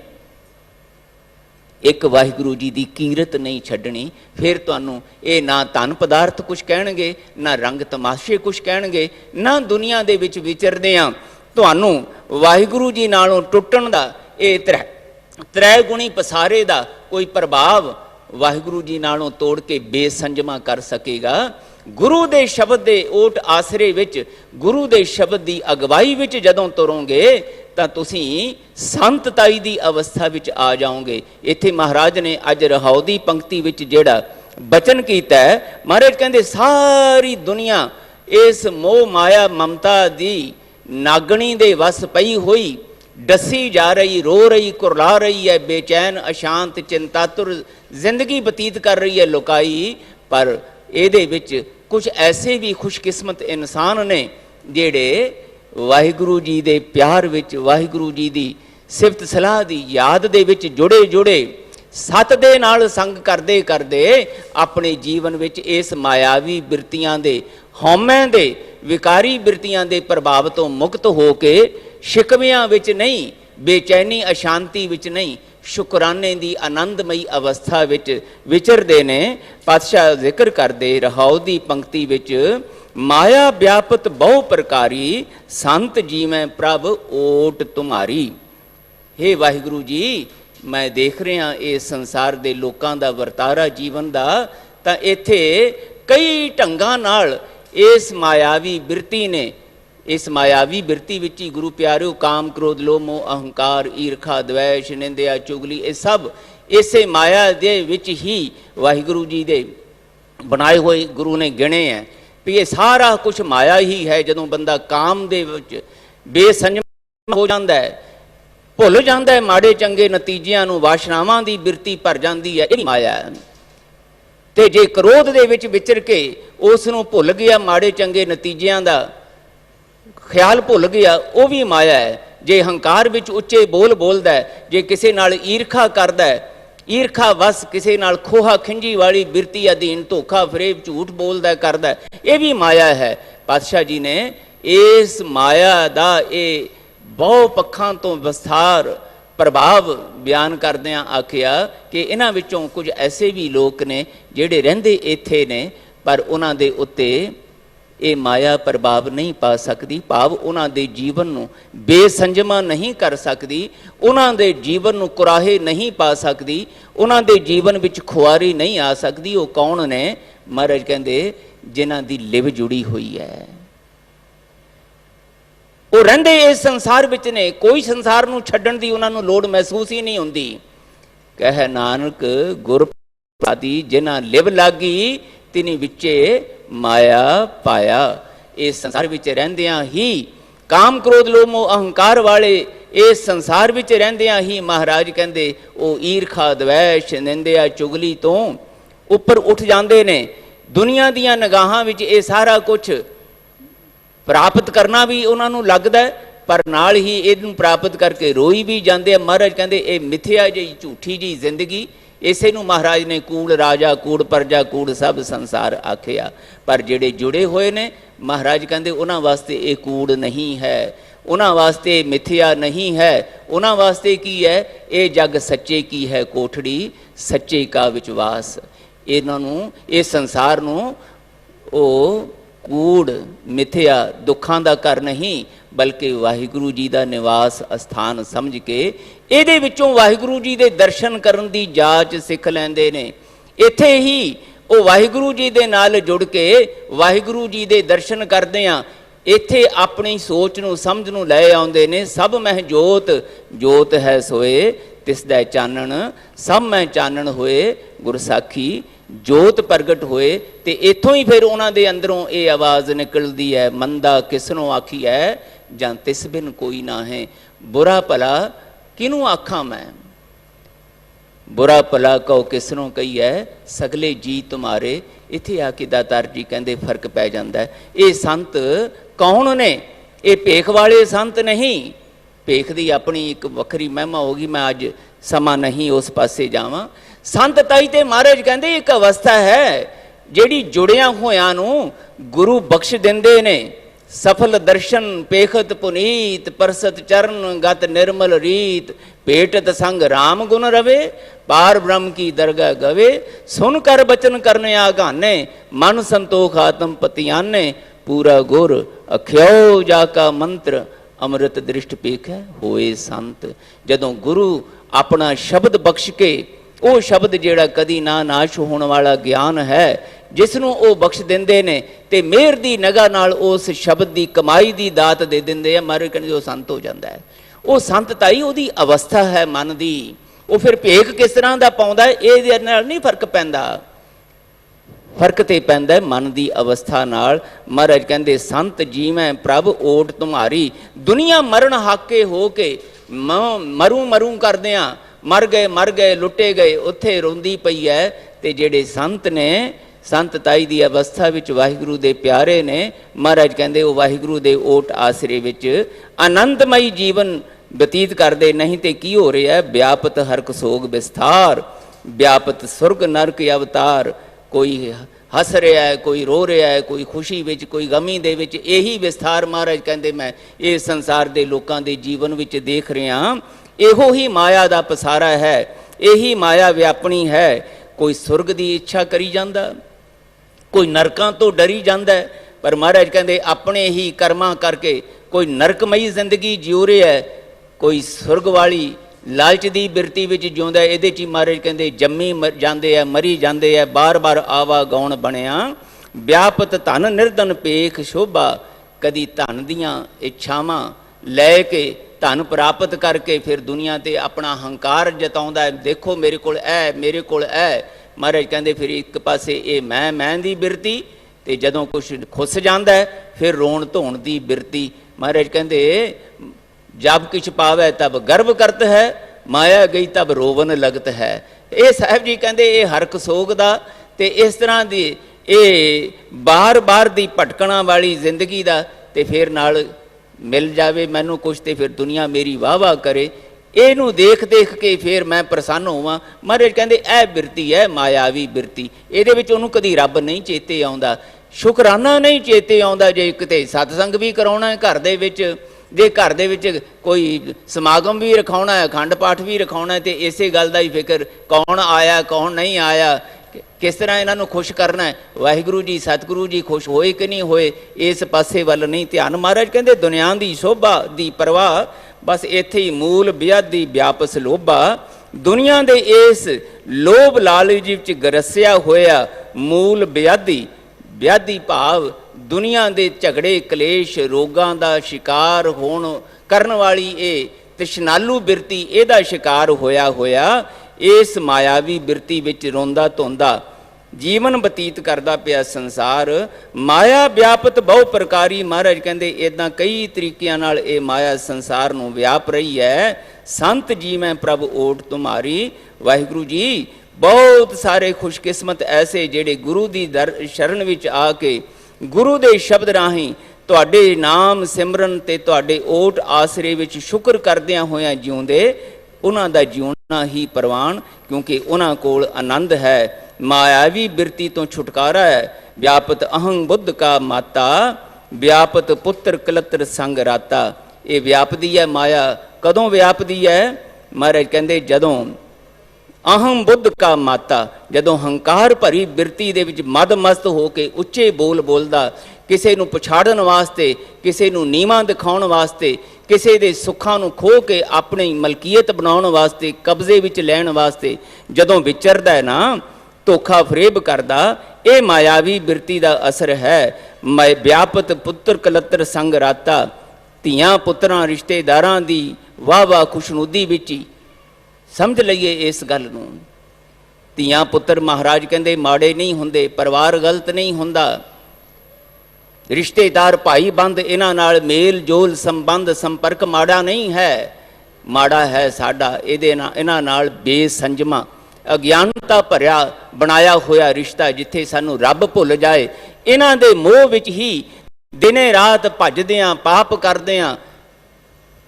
एक वाहिगुरू जी की कीरत नहीं छड्डनी। फिर तुहानूं ये ना धन पदार्थ कुछ कहणगे, ना रंग तमाशे कुछ कहणगे, ना दुनिया दे विच विचरदे आ तुहानूं वाहिगुरू जी नालों टुटण दा ये त्रै गुणी पसारे दा कोई प्रभाव वाहिगुरू जी नालों तोड़ के बेसंजमा कर सकेगा। गुरु दे शब्द दे ओट आसरे विच, गुरु दे शब्द दी अगवाई विच जदों तुरोंगे ਤਾਂ ਤੁਸੀਂ ਸੰਤਤਾਈ ਦੀ ਅਵਸਥਾ ਵਿੱਚ ਆ ਜਾਓਗੇ। ਇੱਥੇ ਮਹਾਰਾਜ ਨੇ ਅੱਜ ਰਹਾਉ ਦੀ ਪੰਕਤੀ ਵਿੱਚ ਜਿਹੜਾ ਬਚਨ ਕੀਤਾ ਹੈ, ਮਹਾਰਾਜ ਕਹਿੰਦੇ ਸਾਰੀ ਦੁਨੀਆ ਇਸ ਮੋਹ ਮਾਇਆ ਮਮਤਾ ਦੀ ਨਾਗਣੀ ਦੇ ਵਸ ਪਈ ਹੋਈ ਡੱਸੀ ਜਾ ਰਹੀ, ਰੋ ਰਹੀ, ਕੁਰਲਾ ਰਹੀ ਹੈ, ਬੇਚੈਨ ਅਸ਼ਾਂਤ ਚਿੰਤਾਤੁਰ ਜ਼ਿੰਦਗੀ ਬਤੀਤ ਕਰ ਰਹੀ ਹੈ ਲੁਕਾਈ। ਪਰ ਇਹਦੇ ਵਿੱਚ कुछ ऐसे भी खुशकिस्मत इंसान ने ਜਿਹੜੇ ਵਾਹਿਗੁਰੂ ਜੀ ਦੇ ਪਿਆਰ ਵਿੱਚ, ਵਾਹਿਗੁਰੂ ਜੀ ਦੀ ਸਿਫਤ ਸਲਾਹ ਦੀ ਯਾਦ ਦੇ ਵਿੱਚ ਜੁੜੇ ਸਤ ਦੇ ਨਾਲ ਸੰਗ ਕਰਦੇ ਕਰਦੇ ਆਪਣੇ ਜੀਵਨ ਵਿੱਚ ਇਸ ਮਾਇਆਵੀ ਬਿਰਤੀਆਂ ਦੇ, ਹਉਮੈ ਦੇ, ਵਿਕਾਰੀ ਬਿਰਤੀਆਂ ਦੇ ਪ੍ਰਭਾਵ ਤੋਂ ਮੁਕਤ ਹੋ ਕੇ ਸ਼ਿਕਵਿਆਂ ਵਿੱਚ ਨਹੀਂ, ਬੇਚੈਨੀ ਅਸ਼ਾਂਤੀ ਵਿੱਚ ਨਹੀਂ, ਸ਼ੁਕਰਾਨੇ ਦੀ ਆਨੰਦਮਈ ਅਵਸਥਾ ਵਿੱਚ ਵਿਚਰਦੇ ਨੇ। ਪਾਤਸ਼ਾਹ ਜ਼ਿਕਰ ਕਰਦੇ ਰਹਾਉ ਦੀ ਪੰਕਤੀ ਵਿੱਚ, ਮਾਇਆ ਵਿਆਪਤ ਬਹੁ ਪ੍ਰਕਾਰੀ, ਸੰਤ ਜੀਵੈ ਪ੍ਰਭ ਓਟ ਤੁਮਾਰੀ। ਹੇ ਵਾਹਿਗੁਰੂ ਜੀ, ਮੈਂ ਦੇਖ ਰਿਹਾ ਇਸ ਸੰਸਾਰ ਦੇ ਲੋਕਾਂ ਦਾ ਵਰਤਾਰਾ ਜੀਵਨ ਦਾ, ਤਾਂ ਇੱਥੇ ਕਈ ਢੰਗਾਂ ਨਾਲ ਇਸ ਮਾਇਆਵੀ ਬਿਰਤੀ ਨੇ, ਇਸ ਮਾਇਆਵੀ ਬਿਰਤੀ ਵਿੱਚ ਹੀ ਗੁਰੂ ਪਿਆਰਿਓ ਕਾਮ, ਕ੍ਰੋਧ, ਲੋਭ, ਮੋਹ, ਅਹੰਕਾਰ, ਈਰਖਾ, ਦਵੈਸ਼, ਨਿੰਦਿਆ, ਚੁਗਲੀ, ਇਹ ਸਭ ਇਸੇ ਮਾਇਆ ਦੇ ਵਿੱਚ ਹੀ ਵਾਹਿਗੁਰੂ ਜੀ ਦੇ ਬਣਾਏ ਹੋਏ ਗੁਰੂ ਨੇ ਗਿਣੇ ਹੈ ਵੀ ਇਹ ਸਾਰਾ ਕੁਛ ਮਾਇਆ ਹੀ ਹੈ। ਜਦੋਂ ਬੰਦਾ ਕਾਮ ਦੇ ਵਿੱਚ ਬੇਸੰਜਮ ਹੋ ਜਾਂਦਾ ਹੈ, ਭੁੱਲ ਜਾਂਦਾ ਹੈ ਮਾੜੇ ਚੰਗੇ ਨਤੀਜਿਆਂ ਨੂੰ, ਵਾਸ਼ਨਾਵਾਂ ਦੀ ਬਿਰਤੀ ਭਰ ਜਾਂਦੀ ਹੈ, ਇਹ ਮਾਇਆ ਹੈ। ਤੇ ਜੇ ਕ੍ਰੋਧ ਦੇ ਵਿੱਚ ਵਿਚਰ ਕੇ ਉਸ ਨੂੰ ਭੁੱਲ ਗਿਆ, ਮਾੜੇ ਚੰਗੇ ਨਤੀਜਿਆਂ ਦਾ ਖਿਆਲ ਭੁੱਲ ਗਿਆ, ਉਹ ਵੀ ਮਾਇਆ ਹੈ। ਜੇ ਹੰਕਾਰ ਵਿੱਚ ਉੱਚੇ ਬੋਲ ਬੋਲਦਾ ਹੈ, ਜੇ ਕਿਸੇ ਨਾਲ ਈਰਖਾ ਕਰਦਾ ਹੈ, ਈਰਖਾ ਵਸ ਕਿਸੇ ਨਾਲ ਖੋਹਾ ਖਿੰਜੀ ਵਾਲੀ ਬਿਰਤੀ ਅਧੀਨ ਧੋਖਾ ਫਰੇਬ ਝੂਠ ਬੋਲਦਾ ਕਰਦਾ, ਇਹ ਵੀ ਮਾਇਆ ਹੈ। ਪਾਤਸ਼ਾਹ ਜੀ ਨੇ ਇਸ ਮਾਇਆ ਦਾ ਇਹ ਬਹੁ ਪੱਖਾਂ ਤੋਂ ਵਿਸਥਾਰ ਪ੍ਰਭਾਵ ਬਿਆਨ ਕਰਦਿਆਂ ਆਖਿਆ ਕਿ ਇਹਨਾਂ ਵਿੱਚੋਂ ਕੁਝ ਐਸੇ ਵੀ ਲੋਕ ਨੇ ਜਿਹੜੇ ਰਹਿੰਦੇ ਇੱਥੇ ਨੇ, ਪਰ ਉਹਨਾਂ ਦੇ ਉੱਤੇ ਇਹ ਮਾਇਆ ਪ੍ਰਭਾਵ ਨਹੀਂ ਪਾ ਸਕਦੀ, ਭਾਵ ਉਹਨਾਂ ਦੇ ਜੀਵਨ ਨੂੰ ਬੇਸੰਜਮਾ ਨਹੀਂ ਕਰ ਸਕਦੀ, ਉਹਨਾਂ ਦੇ ਜੀਵਨ ਨੂੰ ਕੁਰਾਹੇ ਨਹੀਂ ਪਾ ਸਕਦੀ, ਉਹਨਾਂ ਦੇ ਜੀਵਨ ਵਿੱਚ ਖੁਆਰੀ ਨਹੀਂ ਆ ਸਕਦੀ। ਉਹ ਕੌਣ ਨੇ? ਮਹਾਰਾਜ ਕਹਿੰਦੇ ਜਿਨ੍ਹਾਂ ਦੀ ਲਿਵ ਜੁੜੀ ਹੋਈ ਹੈ, ਉਹ ਰਹਿੰਦੇ ਇਸ ਸੰਸਾਰ ਵਿੱਚ ਨੇ, ਕੋਈ ਸੰਸਾਰ ਨੂੰ ਛੱਡਣ ਦੀ ਉਹਨਾਂ ਨੂੰ ਲੋੜ ਮਹਿਸੂਸ ਹੀ ਨਹੀਂ ਹੁੰਦੀ। ਕਹਿ ਨਾਨਕ ਗੁਰ ਆਦਿ ਜਿਨ੍ਹਾਂ ਲਿਵ ਲਾਗੀ, ਤਿਨੀ ਵਿੱਚੇ ਮਾਇਆ ਪਾਇਆ। ਇਸ ਸੰਸਾਰ ਵਿੱਚ ਰਹਿੰਦਿਆਂ ਹੀ ਕਾਮ, ਕ੍ਰੋਧ, ਲੋਭ, ਮੋਹ, ਅਹੰਕਾਰ ਵਾਲੇ ਇਸ ਸੰਸਾਰ ਵਿੱਚ ਰਹਿੰਦਿਆਂ ਹੀ ਮਹਾਰਾਜ ਕਹਿੰਦੇ ਉਹ ਈਰਖਾ, ਦਵੈਸ਼, ਨਿੰਦਿਆ, ਚੁਗਲੀ ਤੋਂ ਉੱਪਰ ਉੱਠ ਜਾਂਦੇ ਨੇ। ਦੁਨੀਆ ਦੀਆਂ ਨਿਗਾਹਾਂ ਵਿੱਚ ਇਹ ਸਾਰਾ ਕੁਝ ਪ੍ਰਾਪਤ ਕਰਨਾ ਵੀ ਉਹਨਾਂ ਨੂੰ ਲੱਗਦਾ, ਪਰ ਨਾਲ ਹੀ ਇਹਨੂੰ ਪ੍ਰਾਪਤ ਕਰਕੇ ਰੋਈ ਵੀ ਜਾਂਦੇ ਆ। ਮਹਾਰਾਜ ਕਹਿੰਦੇ ਇਹ ਮਿਥਿਆ ਜਿਹੀ ਝੂਠੀ ਜਿਹੀ ਜ਼ਿੰਦਗੀ, ਇਸੇ ਨੂੰ ਮਹਾਰਾਜ ਨੇ ਕੂੜ ਰਾਜਾ, ਕੂੜ ਪਰਜਾ, ਕੂੜ ਸਭ ਸੰਸਾਰ ਆਖਿਆ। ਪਰ ਜਿਹੜੇ ਜੁੜੇ ਹੋਏ ਨੇ ਮਹਾਰਾਜ ਕਹਿੰਦੇ ਉਹਨਾਂ ਵਾਸਤੇ ਇਹ ਕੂੜ ਨਹੀਂ ਹੈ, ਉਹਨਾਂ ਵਾਸਤੇ ਮਿਥਿਆ ਨਹੀਂ ਹੈ, ਉਹਨਾਂ ਵਾਸਤੇ ਕੀ ਹੈ? ਇਹ ਜਗ ਸੱਚੇ ਕੀ ਹੈ ਕੋਠੜੀ, ਸੱਚੇ ਕਾ ਵਿਚਵਾਸ। ਇਹਨਾਂ ਨੂੰ, ਇਸ ਸੰਸਾਰ ਨੂੰ ਉਹ ਕੂੜ, ਮਿਥਿਆ, ਦੁੱਖਾਂ ਦਾ ਘਰ ਨਹੀਂ, ਬਲਕਿ ਵਾਹਿਗੁਰੂ ਜੀ ਦਾ ਨਿਵਾਸ ਅਸਥਾਨ ਸਮਝ ਕੇ ਇਹਦੇ ਵਿੱਚੋਂ ਵਾਹਿਗੁਰੂ ਜੀ ਦੇ ਦਰਸ਼ਨ ਕਰਨ ਦੀ ਜਾਚ ਸਿੱਖ ਲੈਂਦੇ ਨੇ। ਇੱਥੇ ਹੀ ਉਹ ਵਾਹਿਗੁਰੂ ਜੀ ਦੇ ਨਾਲ ਜੁੜ ਕੇ ਵਾਹਿਗੁਰੂ ਜੀ ਦੇ ਦਰਸ਼ਨ ਕਰਦੇ ਆ, ਇੱਥੇ ਆਪਣੀ ਸੋਚ ਨੂੰ, ਸਮਝ ਨੂੰ ਲੈ ਆਉਂਦੇ ਨੇ। ਸਭ ਮਹਿ ਜੋਤ, ਜੋਤ ਹੈ ਸੋਏ ਤਿਸ ਦਾ ਚਾਨਣ, ਸਭ ਮੈਂ ਚਾਨਣ ਹੋਏ ਗੁਰਸਾਖੀ, ਜੋਤ ਪ੍ਰਗਟ ਹੋਏ। ਤੇ ਇੱਥੋਂ ਹੀ ਫਿਰ ਉਹਨਾਂ ਦੇ ਅੰਦਰੋਂ ਇਹ ਆਵਾਜ਼ ਨਿਕਲਦੀ ਹੈ, ਮੰਦਾ ਕਿਸਨੋਂ ਆਖੀ ਹੈ ਜਾਂ ਤਿਸ ਬਿਨ ਕੋਈ ਨਾ ਹੈ, ਬੁਰਾ ਭਲਾ ਕਿਹਨੂੰ ਆਖਾਂ ਮੈਂ, ਬੁਰਾ ਭਲਾ ਕਹੋ ਕਿਸਨੋਂ ਕਹੀ ਹੈ, ਸਗਲੇ ਜੀ ਤੁਮਾਰੇ। ਇੱਥੇ ਆ ਕੇ ਦਾਤਾਰ ਜੀ ਕਹਿੰਦੇ ਫਰਕ ਪੈ ਜਾਂਦਾ। ਇਹ ਸੰਤ ਕੌਣ ਨੇ? ਇਹ ਭੇਖ ਵਾਲੇ ਸੰਤ ਨਹੀਂ। ਭੇਖ ਦੀ ਆਪਣੀ ਇੱਕ ਵੱਖਰੀ ਮਹਿਮਾ ਹੋ ਗਈ, ਮੈਂ ਅੱਜ ਸਮਾਂ ਨਹੀਂ ਉਸ ਪਾਸੇ ਜਾਵਾਂ। ਸੰਤ ਤਾਈ ਤੇ ਮਹਾਰਾਜ ਕਹਿੰਦੇ ਇੱਕ ਅਵਸਥਾ ਹੈ ਜਿਹੜੀ ਜੁੜਿਆਂ ਹੋਇਆਂ ਨੂੰ ਗੁਰੂ ਬਖਸ਼ ਦਿੰਦੇ ਨੇ। ਸਫਲ ਦਰਸ਼ਨ ਪੇਖਤ ਪੁਨੀਤ, ਪਰਸਤ ਚਰਨ ਗਤ ਨਿਰਮਲ ਰੀਤ, ਭੇਟਤ ਸੰਗ ਰਾਮ ਗੁਣ ਰਵੇ, ਪਾਰ ਬ੍ਰਹਮ ਕੀ ਦਰਗਾਹ ਗਵੇ, ਸੁਨ ਕਰ ਬਚਨ ਕਰਨ ਆਗਾਨੇ, ਮਨ ਸੰਤੋਖ ਆਤਮ ਪਤਿਆਨੇ, ਪੂਰਾ ਗੁਰ ਅਖਿਓ ਜਾ ਕਾ ਮੰਤਰ, ਅੰਮ੍ਰਿਤ ਦ੍ਰਿਸ਼ਟ ਪੇਖੈ ਹੋਏ ਸੰਤ। ਜਦੋਂ ਗੁਰੂ ਆਪਣਾ ਸ਼ਬਦ ਬਖਸ਼ ਕੇ, ਉਹ ਸ਼ਬਦ ਜਿਹੜਾ ਕਦੀ ਨਾ ਨਾਸ਼ ਹੋਣ ਵਾਲਾ ਗਿਆਨ ਹੈ, ਜਿਸ ਨੂੰ ਉਹ ਬਖਸ਼ ਦਿੰਦੇ ਨੇ ਤੇ ਮਿਹਰ ਦੀ ਨਗਾਹ ਨਾਲ ਉਸ ਸ਼ਬਦ ਦੀ ਕਮਾਈ ਦੀ ਦਾਤ ਦੇ ਦਿੰਦੇ ਆ, ਮਹਾਰਾਜ ਕਹਿੰਦੇ ਉਹ ਸੰਤ ਹੋ ਜਾਂਦਾ ਹੈ। ਉਹ ਸੰਤ ਤਾਈ ਉਹਦੀ ਅਵਸਥਾ ਹੈ ਮਨ ਦੀ। ਉਹ ਫਿਰ ਭੇਖ ਕਿਸ ਤਰ੍ਹਾਂ ਦਾ ਪਾਉਂਦਾ, ਇਹਦੇ ਨਾਲ ਨਹੀਂ ਫਰਕ ਪੈਂਦਾ। ਫਰਕ ਤੇ ਪੈਂਦਾ ਮਨ ਦੀ ਅਵਸਥਾ ਨਾਲ। ਮਹਾਰਾਜ ਕਹਿੰਦੇ ਸੰਤ ਜੀਵੈ ਪ੍ਰਭ ਓਟ ਤੁਮਾਰੀ। ਦੁਨੀਆ ਮਰਨ ਹਾਕੇ ਹੋ ਕੇ ਮਰੂ ਕਰਦਿਆਂ ਮਰ ਗਏ ਲੁੱਟੇ ਗਏ, ਉੱਥੇ ਰੋਂਦੀ ਪਈ ਹੈ। ਤੇ ਜਿਹੜੇ ਸੰਤ ਨੇ संत ताई दी अवस्था विच वाहिगुरू दे प्यारे ने। महाराज कहंदे वो वाहिगुरू दे ओट आसरे विच आनंदमई जीवन बतीत करदे, नहीं ते की हो रहा है, व्यापत हरक सोग विस्तार, व्यापत सुरग नरक अवतार। कोई हस रहा है, कोई रो रहा है, कोई खुशी विच, कोई गमी दे विच। यही विस्तार महाराज कहंदे मैं इस संसार दे लोकां दे जीवन विच देख रहा। इहो ही माया दा पसारा है, यही माया व्यापनी है। कोई सुरग दी इच्छा करी जांदा, कोई नरकां तो डरी जांदा है, पर महाराज कहंदे अपने ही कर्मां करके कोई नरकमई जिंदगी जिउ रहा है, कोई सुरग वाली लालच दी बिरती विच जिउंदा है। इहदे च महाराज कहंदे जम्मी जांदे है, मरी जांदे है, बार बार आवा गौण बणिया। व्यापत धन निर्धन पेख शोभा, कदी धन दियां इच्छावां लैके धन प्राप्त करके फिर दुनिया ते अपना हंकार जताउंदा है, देखो मेरे कोल है, मेरे कोल है। महाराज कहंदे फिर एक पासे ये मैं दी बिरती, ते जदों कुछ खुस जांदा है फिर रोण धोण दी बिरती। महाराज कहंदे जब किछ पावै तब गर्व करत है, माया गई तब रोवन लगत है। ये साहब जी कहंदे ये हरक सोग दा ते इस तरह दी ये बार बार दी भटकणा वाली जिंदगी दा, ते फिर नाल मिल जावे मैनू कुछ तो फिर दुनिया मेरी वाह वाह करे, इनू देख देख के फिर मैं प्रसन्न होवां। महाराज कहंदे ए बिरती है मायावी बिरती, इहदे विच उहनूं कदी रब नहीं चेते आउंदा, शुकराना नहीं चेते आउंदा। जे किते सतसंग भी कराउणा है घर दे विच, जे घर दे विच कोई समागम भी रखाउणा है, अखंड पाठ भी रखाउणा है, ते इसे गल दा ही फिक्र कौन आया कौन नहीं आया, किस तरह इन्हों खुश करना है। वाहिगुरू जी सतगुरू जी खुश होए कि नहीं होए, इस पासे वाल नहीं ध्यान। महाराज कहते दुनिया की शोभा की परवाह बस इत्थे ही मूल ब्याधी व्यापस लोभा। दुनिया के इस लोभ लालच विच गरसिया होया मूल ब्याधी, ब्याधी भाव दुनिया के झगड़े कलेश रोगां का शिकार होण करन वाली ये तृष्णालु बिरती, इहदा शिकार होया होया इस मायावी बिरती विच रोंदा धोंदा जीवन बतीत करदा पिया संसार। माया व्यापत बहु प्रकारी, महाराज कहंदे इदां कई तरीकिਆਂ नाल ये माया संसार नूं व्याप रही है। संत जी मैं प्रभु ओट तुम्हारी, वाहिगुरू जी बहुत सारे खुशकिस्मत ऐसे जिहड़े गुरु दी शरण विच आके गुरु दे शब्द राहीं तुहाडे नाम सिमरन ते तुहाडे ओट आसरे विच शुक्र करदियां होइयां जिउंदे, उन्हां दा जिउणा ही प्रवान, क्योंकि उन्हां कोल आनंद है। मायावी बिरती तो छुटकारा है। व्यापत अहंग बुद्ध का माता, व्यापत पुत्र कलत्र संग राता। ये व्यापदी है माया, कदों व्यापदी है? महाराज कहंदे जदों अहम बुद्ध का माता, जदों हंकार भरी बिरती दे विच मद मस्त होके उच्चे बोल बोलदा, किसी नूं पछाड़न वास्ते, किसी नूं नीवां दिखाउण वास्ते, किसी दे सुखां नूं खो के अपनी मलकीयत बनाउण वास्ते, कब्जे विच लैण वास्ते जदों विचरदा है ना, धोखा फरेब करदा, ये मायावी बिरती का असर है। व्यापत पुत्र कलत्र संग राता, धियां पुत्रां रिश्तेदारां दी वाह वाह खुशनुदी विच ही समझ लईए इस गल नूं। धियां पुत्र महाराज कहंदे माड़े नहीं हुंदे, परिवार गलत नहीं हुंदा, रिश्तेदार भाई बंद इन्हां नाल मेल जोल संबंध संपर्क माड़ा नहीं है, माड़ा है साडा इन्हां नाल बेसंजमा अज्ञानता भरिया बनाया होया रिश्ता, जिथे सानू रब भुल जाए। इन्हां दे मोह विच ही दिने रात भजदियां पाप करदियां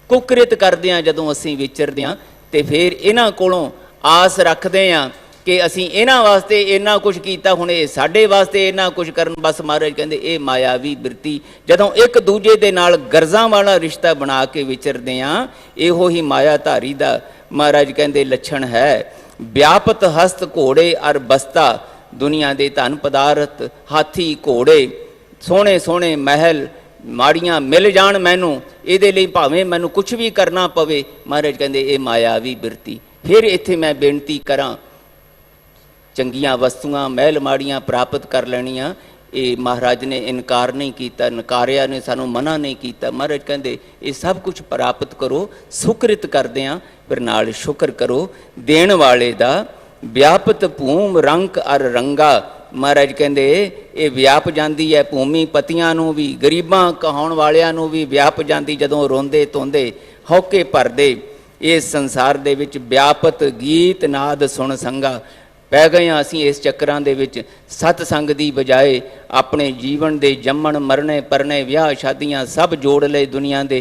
कुकृत करदियां जदों असीं विचरदियां, ते फिर इन्हां कोलों आस रखदे हां कि असीं इन्हां वास्ते इन्ना कुछ कीता, हुण इह साडे वास्ते इन्ना कुछ करन। बस महाराज कहंदे ये मायावी बिरती, जदों एक दूजे दे नाल गरजां वाला रिश्ता बना के विचरदे हां, इहो ही मायाधारी दा महाराज कहंदे लक्षण है। व्यापत हस्त घोड़े अर बस्ता, दुनिया के धन पदार्थ हाथी घोड़े सोहने सोहने महल माड़ियां मिल जाण मैनू, इहदे लई भावें मैनू कुछ भी करना पवे। महाराज कहंदे ये मायावी बिरती। फिर इत्थे मैं बेनती करां, चंगियां वस्तुआं महल माड़ियां प्राप्त कर लैणियां, ये महाराज ने इनकार नहीं किया, नकारिया ने सानू मना नहीं किया। महाराज कहंदे ये सब कुछ प्राप्त करो, सुकृत करदियां फिर नाल शुक्र करो देण वाले दा। व्यापत भूम रंक अर रंगा, महाराज कहंदे ये व्याप जांदी है भूमि पतियां नूं भी, गरीबां कहाउण वालियां नूं भी व्याप जांदी जदों रोंदे धोंदे हौके भरदे। इस संसार दे विच व्यापत गीत नाद सुन संगा, पै गए हाँ असीं इस चक्करां दे विच। सतसंग दी बजाए अपने जीवन दे जम्मण मरने परने विआह शादियां सब जोड़ लए दुनिया दे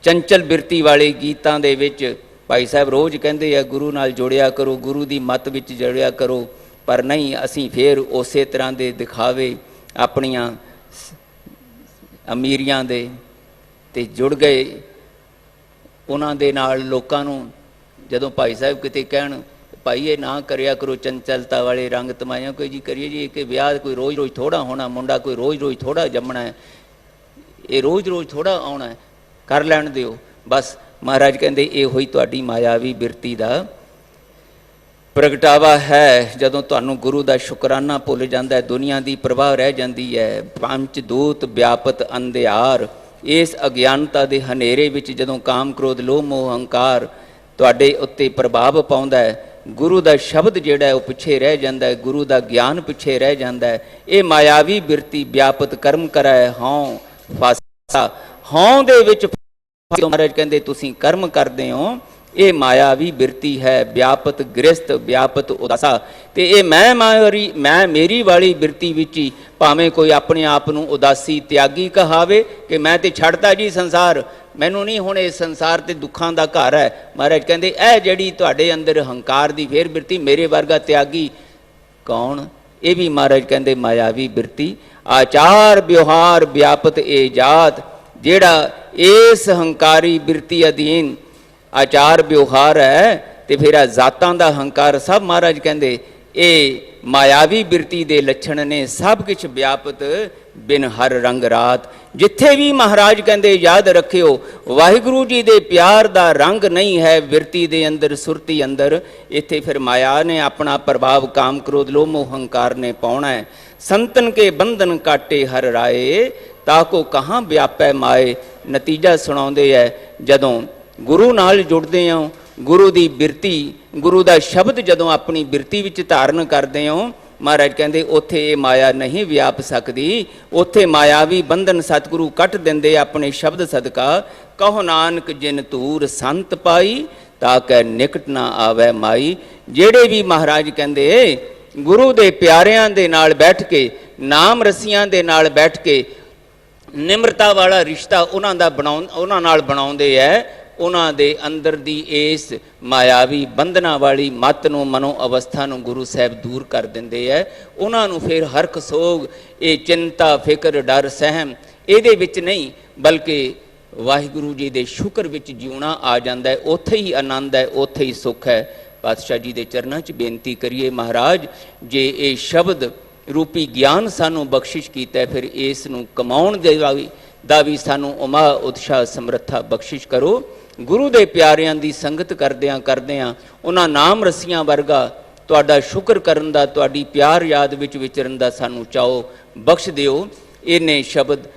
चंचल बिरती वाले गीतां दे विच। भाई साहब रोज़ कहंदे आ गुरु नाल जोड़िया करो, गुरु दी मत विच जोड़िया करो, पर नहीं असीं फिर उसे तरह दे दिखावे अपनियां अमीरियां दे ते जुड़ गए उन्हां दे नाल। लोकां नूं जदों भाई साहब किते कहण भाई ये ना करिया करो चंचलता वाले रंग तमाया, कोई जी करिए जी कि ब्याह कोई रोज़ रोज़ थोड़ा होना, मुंडा कोई रोज़ रोज़ थोड़ा जमना है, ये रोज़ रोज़ थोड़ा आना है, कर लैण दिओ बस। महाराज कहंदे ये होई तुहाडी मायावी बिरती दा प्रगटावा है। जदों तुहानूं गुरु दा शुकराना भुल जांदा है, दुनिया दी प्रवाह रह जांदी है। पंच दूत व्यापत अंधियार, इस अज्ञानता दे हनेरे विच जदों काम क्रोध लोभ मोह अहंकार तुहाडे उत्ते प्रभाव पाउंदा है, गुरु दा शब्द जिहड़ा है वो पिछे रह जांदा है, गुरु दा ज्ञान पिछे रह जांदा है। ये मायावी बिरती व्यापत कर्म कराए हौं फासा, हौं दे विच महाराज कहंदे तुसीं कर्म करदे हो, ये मायावी बिरती है। व्यापत गृहस्थ व्यापत उदासा, ते ये मैं मेरी वाली बिरती विच ही भावें कोई अपने आप नूं उदासी त्यागी कहावे कि मैं ते छड्डता जी संसार, मैनू नहीं हुण इस संसार ते दुखां दा घर है। महाराज कहंदे ऐ जिहड़ी तुहाडे अंदर हंकार दी फेर बिरती, मेरे वर्गा त्यागी कौन? ये भी महाराज कहंदे मायावी बिरती। आचार व्यवहार व्यापत ए जात, जिहड़ा इस हंकारी बिरती अधीन आचार व्यवहार है तो फिर जातां दा हंकार सब महाराज कहंदे ये मायावी बिरती दे लक्षण ने। सब कुछ व्यापत बिन हर रंग रात, जिथे भी महाराज कहंदे याद रखियो वाहिगुरु जी दे प्यार दा रंग नहीं है बिरती दे अंदर सुरती अंदर, इत्थे फिर माया ने अपना प्रभाव काम क्रोध लोभ मोह अहंकार ने पाउणा है। संतन के बंधन काटे हर राए, ताको कहाँ व्यापै माए। नतीजा सुणाउंदे है जदों गुरु नाल जुड़दे हो, गुरु दी बिरती गुरु दा शब्द जदों अपनी बिरती विच धारण करदे हो, महाराज कहंदे उत्थे ये माया नहीं व्याप सकदी, उत्थे मायावी बंधन सतगुरु कट दिंदे अपने शब्द सदका। कहो नानक जिन तूर संत पाई, ताकै निकट ना आवे माई। जेड़े भी महाराज कहंदे गुरु दे प्यारियां दे नाल बैठ के नाम रसियां दे नाल बैठ के निमरता वाला रिश्ता उन्हां दा उन्हां नाल बनाउंदे है, उन्हां दे अंदर दी इस मायावी बंधना वाली मत नूं मनो अवस्था नूं गुरु साहब दूर कर दिंदे है। उन्हां नूं फिर हरख सोग ये चिंता फिक्र डर सहम इहदे विच नहीं, बल्कि वाहिगुरु जी दे शुक्र विच जीउणा आ जांदा है। उत्थे ही आनंद है, उत्थे ही सुख है। पातशाह जी दे चरनां च बेनती करिए महाराज जे ये शब्द रूपी ज्ञान सानू बख्शिश कीता है, फिर इस नूं कमाउण दा भी सानू उमा उत्साह समर्था बख्शिश करो। गुरु दे प्यारियां दी संगत करदियां करदियां उन्हां नाम रसियां वर्गा तुहाडा शुक्र करन दा, तुहाडी प्यार याद विच विचरन दा सानू चाओ बख्श दिओ। इन्ने शब्द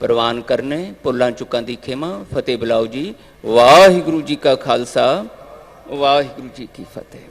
प्रवान करने, भुल्लां चुकां दी खेमा। फतेह बुलाओ जी। वाहिगुरू जी का खालसा, वाहिगुरू जी की फतेह।